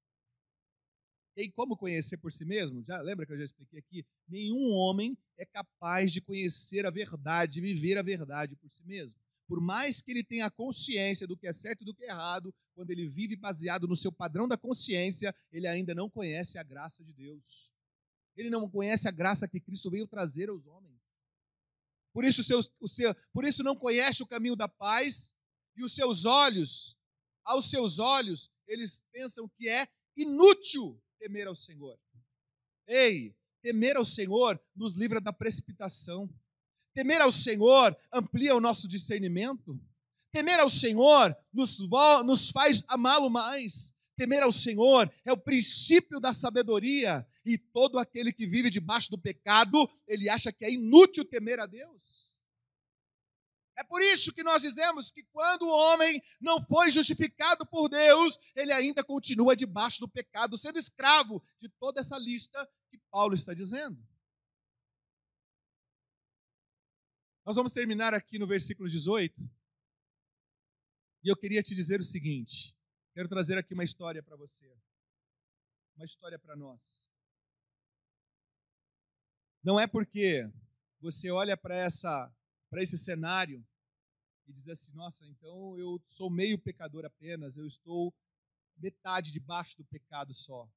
C: Tem como conhecer por si mesmo? Lembra que eu já expliquei aqui? Nenhum homem é capaz de conhecer a verdade, viver a verdade por si mesmo. Por mais que ele tenha consciência do que é certo e do que é errado, quando ele vive baseado no seu padrão da consciência, ele ainda não conhece a graça de Deus. Ele não conhece a graça que Cristo veio trazer aos homens. Por isso não conhece o caminho da paz, e aos seus olhos, eles pensam que é inútil temer ao Senhor. Ei, temer ao Senhor nos livra da precipitação. Temer ao Senhor amplia o nosso discernimento. Temer ao Senhor nos faz amá-lo mais. Temer ao Senhor é o princípio da sabedoria. E todo aquele que vive debaixo do pecado, ele acha que é inútil temer a Deus. É por isso que nós dizemos que quando o homem não foi justificado por Deus, ele ainda continua debaixo do pecado, sendo escravo de toda essa lista que Paulo está dizendo. Nós vamos terminar aqui no versículo 18. E eu queria te dizer o seguinte. Quero trazer aqui uma história para você. Uma história para nós. Não é porque você olha para esse cenário e diz assim, nossa, então eu sou meio pecador apenas, eu estou metade debaixo do pecado só.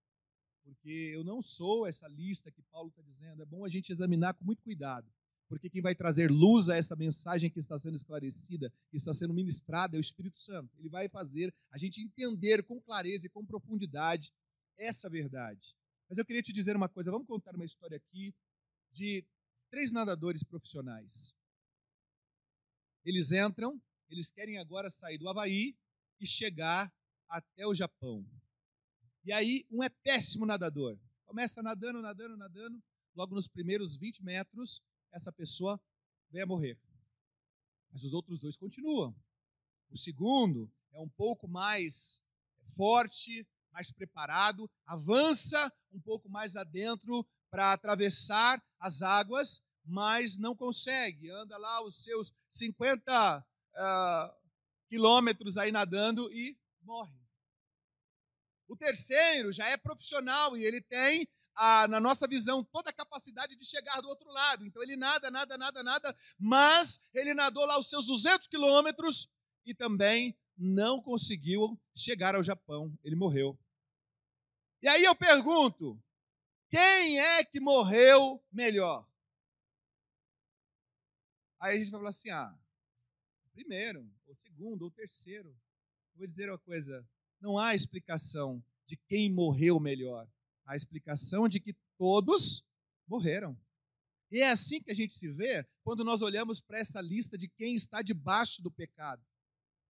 C: Porque eu não sou essa lista que Paulo está dizendo. É bom a gente examinar com muito cuidado. Porque quem vai trazer luz a essa mensagem que está sendo esclarecida, que está sendo ministrada, é o Espírito Santo. Ele vai fazer a gente entender com clareza e com profundidade essa verdade. Mas eu queria te dizer uma coisa, vamos contar uma história aqui de 3 nadadores profissionais. Eles querem agora sair do Havaí e chegar até o Japão. E aí, um é péssimo nadador. Começa nadando, logo nos primeiros 20 metros, essa pessoa vem a morrer. Mas os outros 2 continuam. O segundo é um pouco mais forte, mais preparado, avança um pouco mais adentro para atravessar as águas, mas não consegue. Anda lá os seus 50 quilômetros aí nadando e morre. O terceiro já é profissional e ele tem, na nossa visão, toda a capacidade de chegar do outro lado. Então ele nada, mas ele nadou lá os seus 200 quilômetros e também não conseguiu chegar ao Japão. Ele morreu. E aí eu pergunto, quem é que morreu melhor? Aí a gente vai falar assim, o primeiro, o segundo, o terceiro. Eu vou dizer uma coisa, não há explicação de quem morreu melhor. Há explicação de que todos morreram. E é assim que a gente se vê quando nós olhamos para essa lista de quem está debaixo do pecado.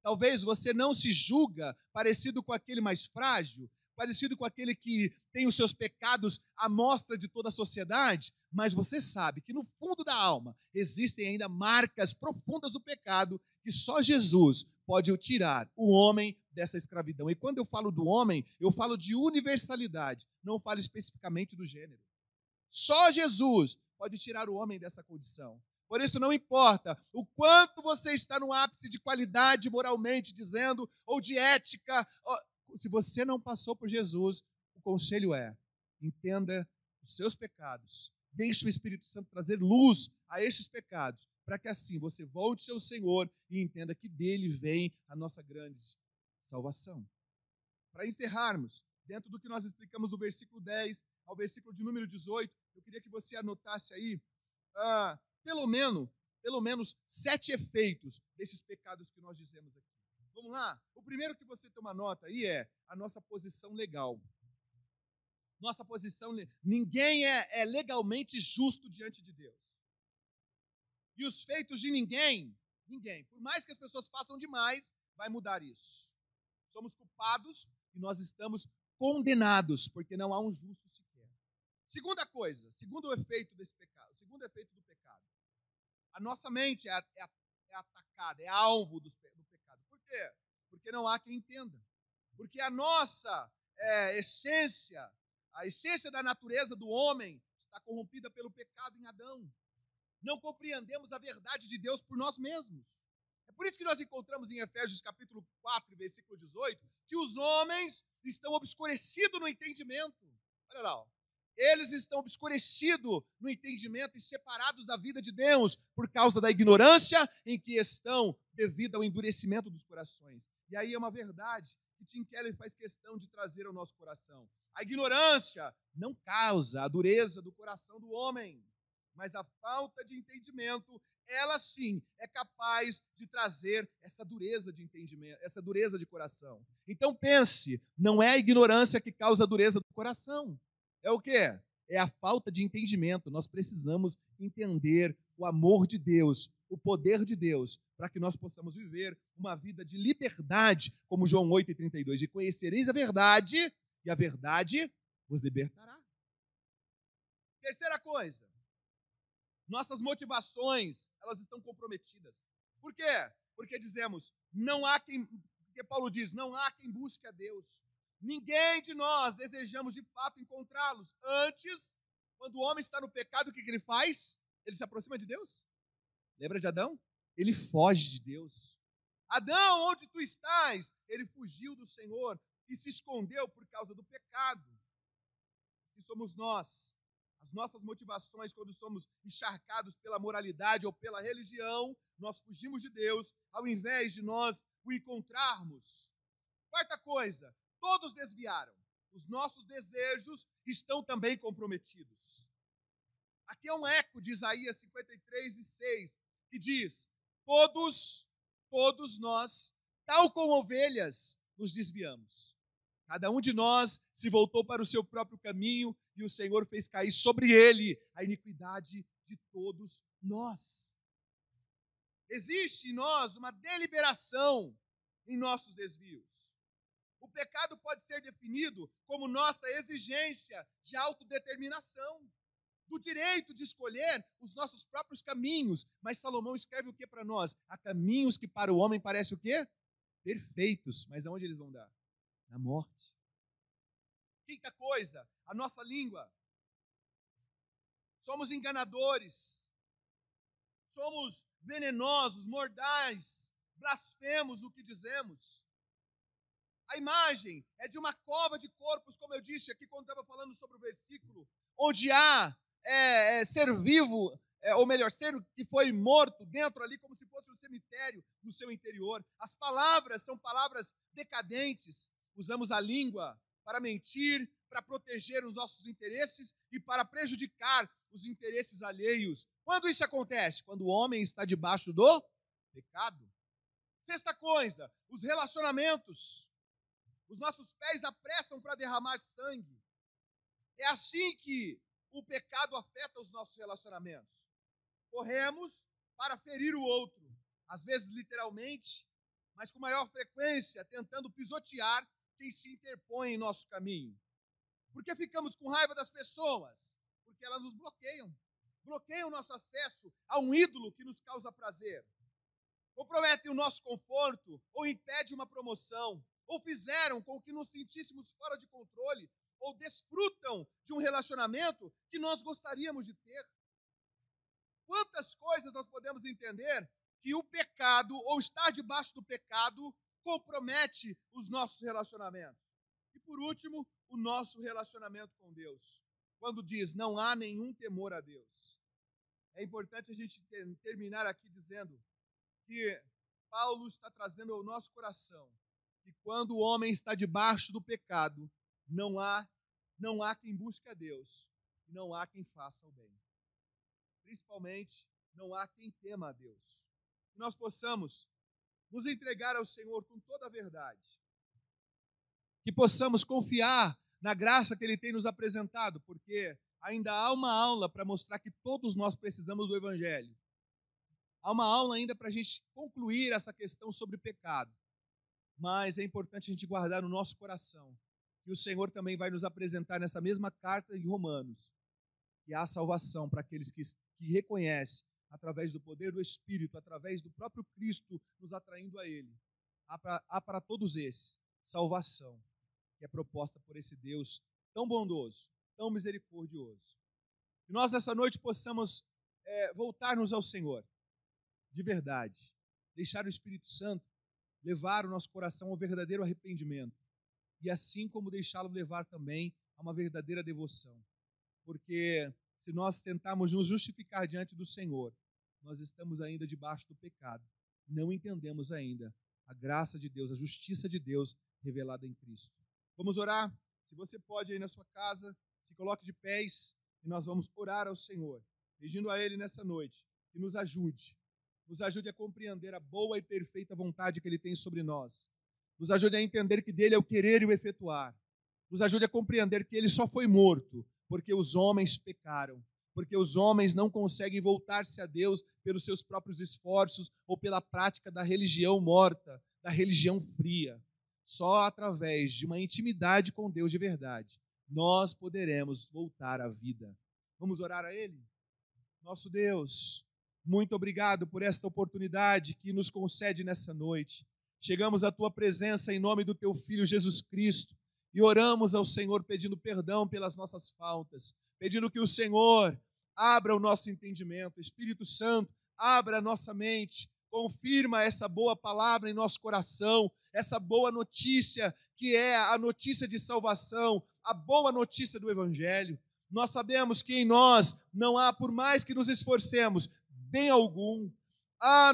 C: Talvez você não se julga parecido com aquele mais frágil, parecido com aquele que tem os seus pecados à mostra de toda a sociedade, mas você sabe que no fundo da alma existem ainda marcas profundas do pecado que só Jesus pode tirar o homem dessa escravidão. E quando eu falo do homem, eu falo de universalidade, não falo especificamente do gênero. Só Jesus pode tirar o homem dessa condição. Por isso não importa o quanto você está no ápice de qualidade moralmente dizendo, ou de ética, se você não passou por Jesus, o conselho é, entenda os seus pecados, deixe o Espírito Santo trazer luz a estes pecados, para que assim você volte ao Senhor e entenda que dele vem a nossa grande salvação. Para encerrarmos, dentro do que nós explicamos do versículo 10 ao versículo de número 18, eu queria que você anotasse aí, pelo menos 7 efeitos desses pecados que nós dizemos aqui. Vamos lá? O primeiro que você toma nota aí é a nossa posição legal. Nossa posição, ninguém é legalmente justo diante de Deus. E os feitos de ninguém, por mais que as pessoas façam demais, vai mudar isso. Somos culpados e nós estamos condenados, porque não há um justo sequer. Segunda coisa, segundo efeito desse pecado, segundo efeito do pecado. A nossa mente é atacada, é alvo do pecado. Por quê? Porque não há quem entenda. Porque a nossa essência, a essência da natureza do homem está corrompida pelo pecado em Adão. Não compreendemos a verdade de Deus por nós mesmos. É por isso que nós encontramos em Efésios capítulo 4, versículo 18, que os homens estão obscurecidos no entendimento. Olha lá, ó. Eles estão obscurecidos no entendimento e separados da vida de Deus por causa da ignorância em que estão devido ao endurecimento dos corações. E aí é uma verdade que Tim Keller faz questão de trazer ao nosso coração. A ignorância não causa a dureza do coração do homem, mas a falta de entendimento, ela sim é capaz de trazer essa dureza de entendimento, essa dureza de coração. Então pense, não é a ignorância que causa a dureza do coração. É o quê? É a falta de entendimento. Nós precisamos entender o amor de Deus, o poder de Deus, para que nós possamos viver uma vida de liberdade, como João 8,32, e conhecereis a verdade, e a verdade vos libertará. Terceira coisa, nossas motivações, elas estão comprometidas. Por quê? Porque dizemos, porque Paulo diz, não há quem busque a Deus. Ninguém de nós desejamos de fato encontrá-los. Antes, quando o homem está no pecado, o que ele faz? Ele se aproxima de Deus. Lembra de Adão? Ele foge de Deus. Adão, onde tu estás? Ele fugiu do Senhor e se escondeu por causa do pecado. Assim somos nós. As nossas motivações, quando somos encharcados pela moralidade ou pela religião, nós fugimos de Deus, ao invés de nós o encontrarmos. Quarta coisa, todos desviaram. Os nossos desejos estão também comprometidos. Aqui é um eco de Isaías 53:6, que diz, todos nós, tal como ovelhas, nos desviamos. Cada um de nós se voltou para o seu próprio caminho e o Senhor fez cair sobre ele a iniquidade de todos nós. Existe em nós uma deliberação em nossos desvios. O pecado pode ser definido como nossa exigência de autodeterminação, do direito de escolher os nossos próprios caminhos. Mas Salomão escreve o que para nós? Há caminhos que para o homem parecem o quê? Perfeitos. Mas aonde eles vão dar? Na morte. Quinta coisa, a nossa língua. Somos enganadores. Somos venenosos, mordaz. Blasfemos o que dizemos. A imagem é de uma cova de corpos, como eu disse aqui quando estava falando sobre o versículo, onde há ser vivo, ou melhor, ser que foi morto dentro ali, como se fosse um cemitério no seu interior. As palavras são palavras decadentes. Usamos a língua para mentir, para proteger os nossos interesses e para prejudicar os interesses alheios. Quando isso acontece? Quando o homem está debaixo do pecado. Sexta coisa, os relacionamentos. Os nossos pés apressam para derramar sangue. É assim que o pecado afeta os nossos relacionamentos. Corremos para ferir o outro, às vezes literalmente, mas com maior frequência, tentando pisotear quem se interpõe em nosso caminho. Por que ficamos com raiva das pessoas? Porque elas nos bloqueiam. Bloqueiam o nosso acesso a um ídolo que nos causa prazer. Comprometem o nosso conforto, ou impedem uma promoção, ou fizeram com que nos sentíssemos fora de controle, ou desfrutam de um relacionamento que nós gostaríamos de ter. Quantas coisas nós podemos entender que o pecado, ou estar debaixo do pecado, compromete os nossos relacionamentos. E por último, o nosso relacionamento com Deus. Quando diz, não há nenhum temor a Deus. É importante a gente terminar aqui dizendo que Paulo está trazendo ao nosso coração que quando o homem está debaixo do pecado, não há quem busque a Deus, não há quem faça o bem. Principalmente, não há quem tema a Deus. Que nós possamos nos entregar ao Senhor com toda a verdade. Que possamos confiar na graça que Ele tem nos apresentado, porque ainda há uma aula para mostrar que todos nós precisamos do Evangelho. Há uma aula ainda para a gente concluir essa questão sobre pecado. Mas é importante a gente guardar no nosso coração que o Senhor também vai nos apresentar nessa mesma carta de Romanos, que há salvação para aqueles que reconhecem, através do poder do Espírito, através do próprio Cristo nos atraindo a Ele. Há para todos esses salvação, que é proposta por esse Deus tão bondoso, tão misericordioso. Que nós nessa noite possamos voltar-nos ao Senhor, de verdade, deixar o Espírito Santo levar o nosso coração ao verdadeiro arrependimento, e assim como deixá-lo levar também a uma verdadeira devoção. Porque se nós tentarmos nos justificar diante do Senhor, nós estamos ainda debaixo do pecado. Não entendemos ainda a graça de Deus, a justiça de Deus revelada em Cristo. Vamos orar? Se você pode aí na sua casa, se coloque de pés e nós vamos orar ao Senhor, pedindo a Ele nessa noite que nos ajude a compreender a boa e perfeita vontade que Ele tem sobre nós. Nos ajude a entender que dele é o querer e o efetuar. Nos ajude a compreender que Ele só foi morto porque os homens pecaram, porque os homens não conseguem voltar-se a Deus pelos seus próprios esforços ou pela prática da religião morta, da religião fria. Só através de uma intimidade com Deus de verdade, nós poderemos voltar à vida. Vamos orar a Ele? Nosso Deus, muito obrigado por esta oportunidade que nos concede nessa noite. Chegamos à Tua presença em nome do Teu Filho Jesus Cristo e oramos ao Senhor pedindo perdão pelas nossas faltas, pedindo que o Senhor abra o nosso entendimento. Espírito Santo, abra a nossa mente, confirma essa boa palavra em nosso coração, essa boa notícia que é a notícia de salvação, a boa notícia do Evangelho. Nós sabemos que em nós não há, por mais que nos esforcemos, bem algum.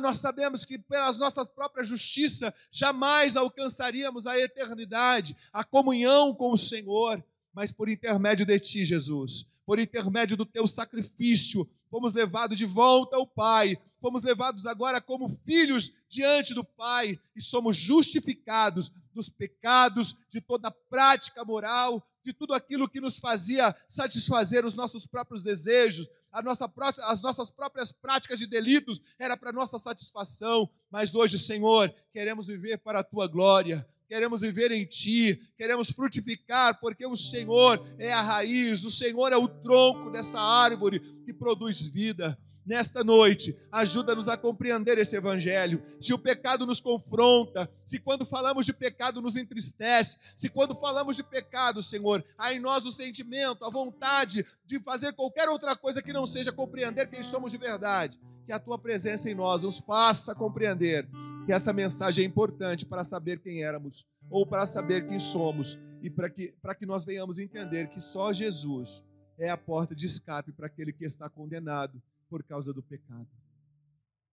C: Nós sabemos que pelas nossas próprias justiças jamais alcançaríamos a eternidade, a comunhão com o Senhor, mas por intermédio de Ti, Jesus, por intermédio do Teu sacrifício, fomos levados de volta ao Pai, fomos levados agora como filhos diante do Pai e somos justificados dos pecados, de toda prática moral, de tudo aquilo que nos fazia satisfazer os nossos próprios desejos, as nossas próprias práticas de delitos era para nossa satisfação, mas hoje, Senhor, queremos viver para a Tua glória, queremos viver em Ti, queremos frutificar, porque o Senhor é a raiz, o Senhor é o tronco dessa árvore que produz vida. Nesta noite, ajuda-nos a compreender esse Evangelho. Se o pecado nos confronta, se quando falamos de pecado nos entristece, se quando falamos de pecado, Senhor, há em nós o sentimento, a vontade de fazer qualquer outra coisa que não seja compreender quem somos de verdade, que a Tua presença em nós nos faça compreender que essa mensagem é importante para saber quem éramos ou para saber quem somos e para que nós venhamos entender que só Jesus é a porta de escape para aquele que está condenado por causa do pecado.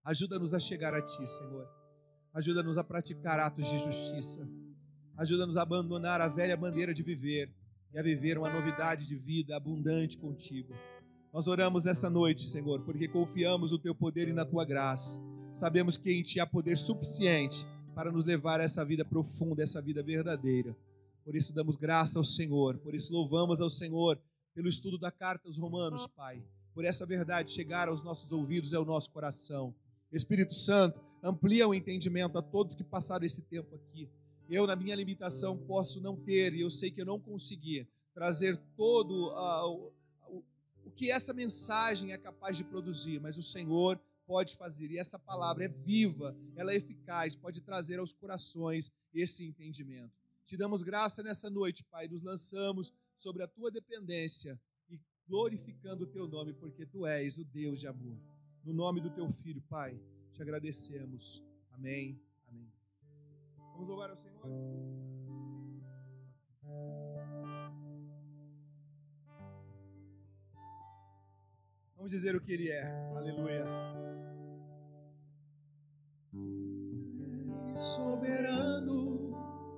C: Ajuda-nos a chegar a Ti, Senhor. Ajuda-nos a praticar atos de justiça. Ajuda-nos a abandonar a velha maneira de viver e a viver uma novidade de vida abundante contigo. Nós oramos essa noite, Senhor, porque confiamos no Teu poder e na Tua graça. Sabemos que em Ti há poder suficiente para nos levar a essa vida profunda, essa vida verdadeira. Por isso damos graça ao Senhor, por isso louvamos ao Senhor pelo estudo da carta aos Romanos, Pai. Por essa verdade chegar aos nossos ouvidos e ao nosso coração. Espírito Santo, amplia o entendimento a todos que passaram esse tempo aqui. Eu, na minha limitação, posso não ter, e eu sei que eu não consegui trazer todo o que essa mensagem é capaz de produzir, mas o Senhor pode fazer, e essa palavra é viva, ela é eficaz, pode trazer aos corações esse entendimento. Te damos graça nessa noite, Pai, nos lançamos sobre a Tua dependência e glorificando o Teu nome, porque Tu és o Deus de amor. No nome do Teu Filho, Pai, te agradecemos. Amém. Amém. Vamos louvar ao Senhor. Vamos dizer o que Ele é. Aleluia. Soberano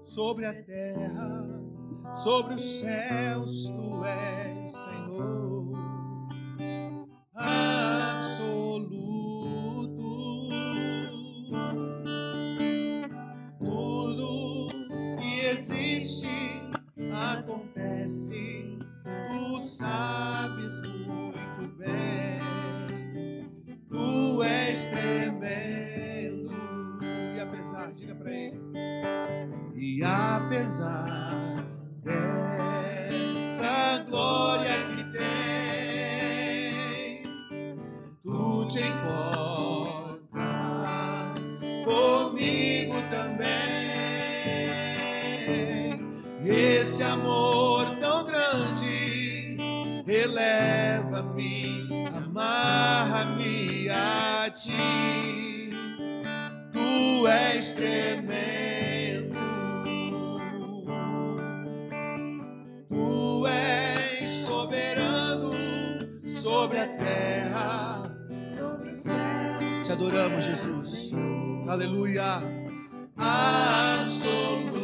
C: sobre a terra, sobre os céus, Tu és Senhor absoluto. Tudo que existe acontece, Tu sabes muito bem. Tu és tremendo. E apesar, diga para Ele. E apesar dessa glória que tens, Tu te importas comigo também. Esse amor tão grande eleva-me, amarra-me a Ti. Tu és tremendo. Tu és soberano sobre a terra, sobre os céus. Te adoramos, Jesus. Aleluia. Absoluto.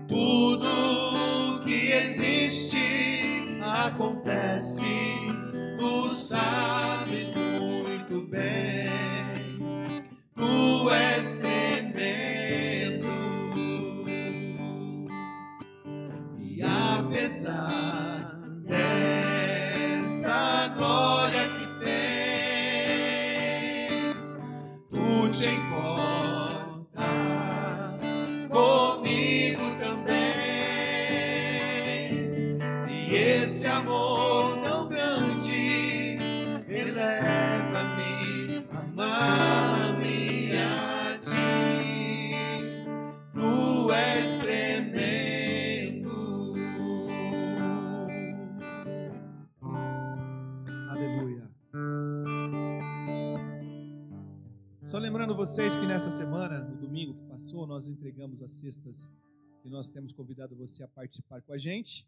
C: Tudo que existe acontece, Tu sabes muito bem. Tu és tremendo. E apesar desta glória que tens, Tu te importas comigo também. E esse amor tão grande eleva-me, amarra-me a Ti. Tu és tremendo. Aleluia. Só lembrando vocês que nessa semana, no domingo que passou, nós entregamos as cestas que nós temos convidado você a participar com a gente.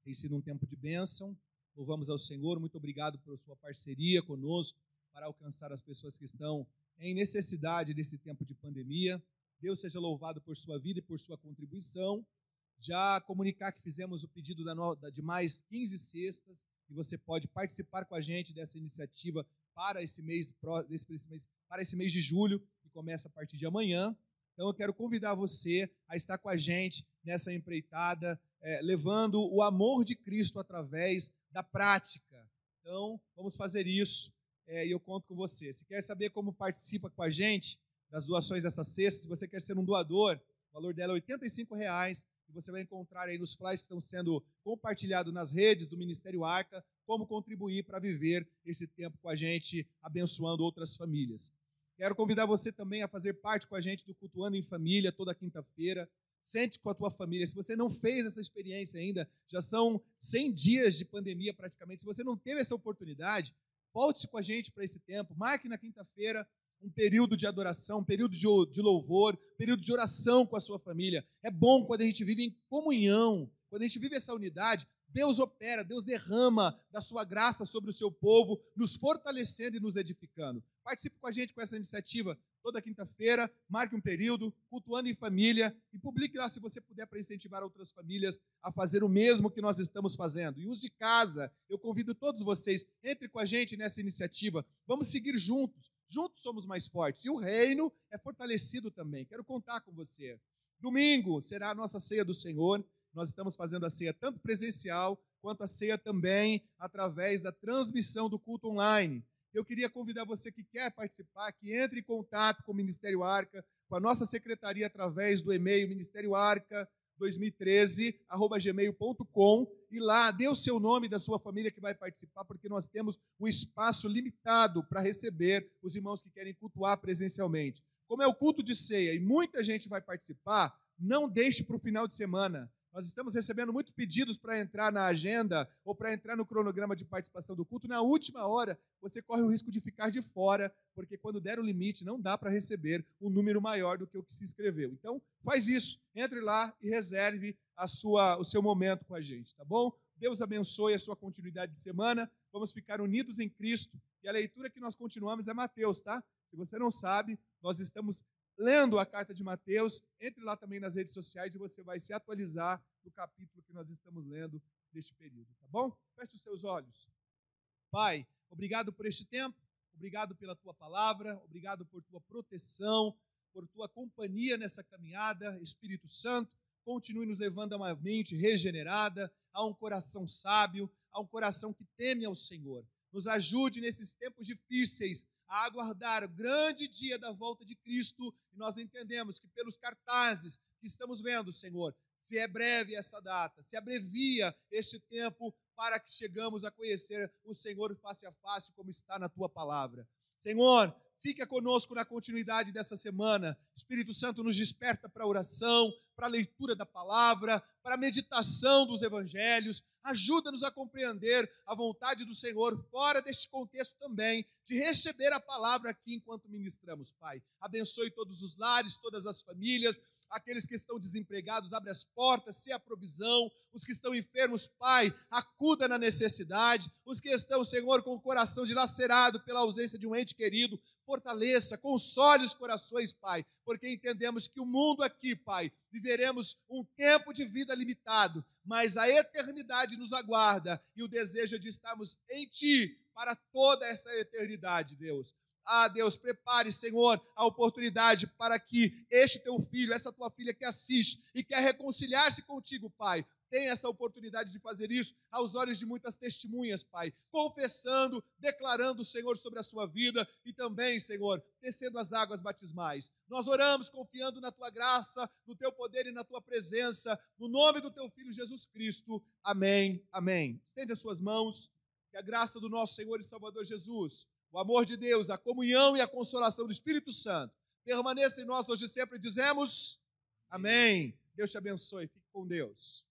C: Tem sido um tempo de bênção. Louvamos ao Senhor. Muito obrigado pela sua parceria conosco para alcançar as pessoas que estão em necessidade desse tempo de pandemia. Deus seja louvado por sua vida e por sua contribuição. Já comunicar que fizemos o pedido de mais 15 cestas e você pode participar com a gente dessa iniciativa para esse mês de julho, que começa a partir de amanhã. Então eu quero convidar você a estar com a gente nessa empreitada, levando o amor de Cristo através da prática. Então vamos fazer isso e eu conto com você. Se quer saber como participa com a gente das doações dessas cestas, se você quer ser um doador, o valor dela é R$85, e você vai encontrar aí nos flyers que estão sendo compartilhados nas redes do Ministério Arca, como contribuir para viver esse tempo com a gente, abençoando outras famílias. Quero convidar você também a fazer parte com a gente do Cultuando em Família, toda quinta-feira. Sente com a tua família. Se você não fez essa experiência ainda, já são 100 dias de pandemia praticamente. Se você não teve essa oportunidade, volte com a gente para esse tempo. Marque na quinta-feira um período de adoração, um período de louvor, um período de oração com a sua família. É bom quando a gente vive em comunhão, quando a gente vive essa unidade. Deus opera, Deus derrama da sua graça sobre o seu povo, nos fortalecendo e nos edificando. Participe com a gente com essa iniciativa toda quinta-feira, marque um período, Cultuando em Família, e publique lá se você puder para incentivar outras famílias a fazer o mesmo que nós estamos fazendo. E os de casa, eu convido todos vocês, entre com a gente nessa iniciativa, vamos seguir juntos, juntos somos mais fortes, e o reino é fortalecido também. Quero contar com você. Domingo será a nossa ceia do Senhor. Nós estamos fazendo a ceia tanto presencial, quanto a ceia também através da transmissão do culto online. eu queria convidar você que quer participar, que entre em contato com o Ministério Arca, com a nossa secretaria através do e-mail ministérioarca2013@gmail.com, e lá dê o seu nome da sua família que vai participar, porque nós temos o espaço limitado para receber os irmãos que querem cultuar presencialmente. Como é o culto de ceia e muita gente vai participar, não deixe para o final de semana. Nós estamos recebendo muitos pedidos para entrar na agenda ou para entrar no cronograma de participação do culto. Na última hora, você corre o risco de ficar de fora, porque quando der o limite, não dá para receber um número maior do que o que se inscreveu. Então, faz isso. Entre lá e reserve o seu momento com a gente, tá bom? Deus abençoe a sua continuidade de semana. Vamos ficar unidos em Cristo. E a leitura que nós continuamos é Mateus, tá? Se você não sabe, nós estamos lendo a carta de Mateus. Entre lá também nas redes sociais e você vai se atualizar do capítulo que nós estamos lendo neste período, tá bom? Feche os teus olhos. Pai, obrigado por este tempo, obrigado pela tua palavra, obrigado por tua proteção, por tua companhia nessa caminhada. Espírito Santo, continue nos levando a uma mente regenerada, a um coração sábio, a um coração que teme ao Senhor. Nos ajude nesses tempos difíceis a aguardar o grande dia da volta de Cristo, e nós entendemos que pelos cartazes que estamos vendo, Senhor, se é breve essa data, se abrevia este tempo para que chegamos a conhecer o Senhor face a face, como está na tua palavra. Senhor, fica conosco na continuidade dessa semana. Espírito Santo, nos desperta para a oração, para a leitura da palavra, para a meditação dos evangelhos. Ajuda-nos a compreender a vontade do Senhor fora deste contexto também, de receber a palavra aqui enquanto ministramos, Pai. Abençoe todos os lares, todas as famílias, aqueles que estão desempregados, abre as portas, se a provisão, os que estão enfermos, Pai, acuda na necessidade, os que estão, Senhor, com o coração dilacerado pela ausência de um ente querido, fortaleça, console os corações, Pai, porque entendemos que o mundo aqui, Pai, viveremos um tempo de vida limitado, mas a eternidade nos aguarda e o desejo de estarmos em Ti para toda essa eternidade, Deus. Ah, Deus, prepare, Senhor, a oportunidade para que este teu filho, essa tua filha que assiste e quer reconciliar-se contigo, Pai, tenha essa oportunidade de fazer isso aos olhos de muitas testemunhas, Pai, confessando, declarando o Senhor sobre a sua vida e também, Senhor, descendo as águas batismais. Nós oramos confiando na tua graça, no teu poder e na tua presença, no nome do teu Filho Jesus Cristo. Amém, amém. Estende as suas mãos, que a graça do nosso Senhor e Salvador Jesus, o amor de Deus, a comunhão e a consolação do Espírito Santo permaneça em nós hoje e sempre. Dizemos amém. Deus te abençoe. Fique com Deus.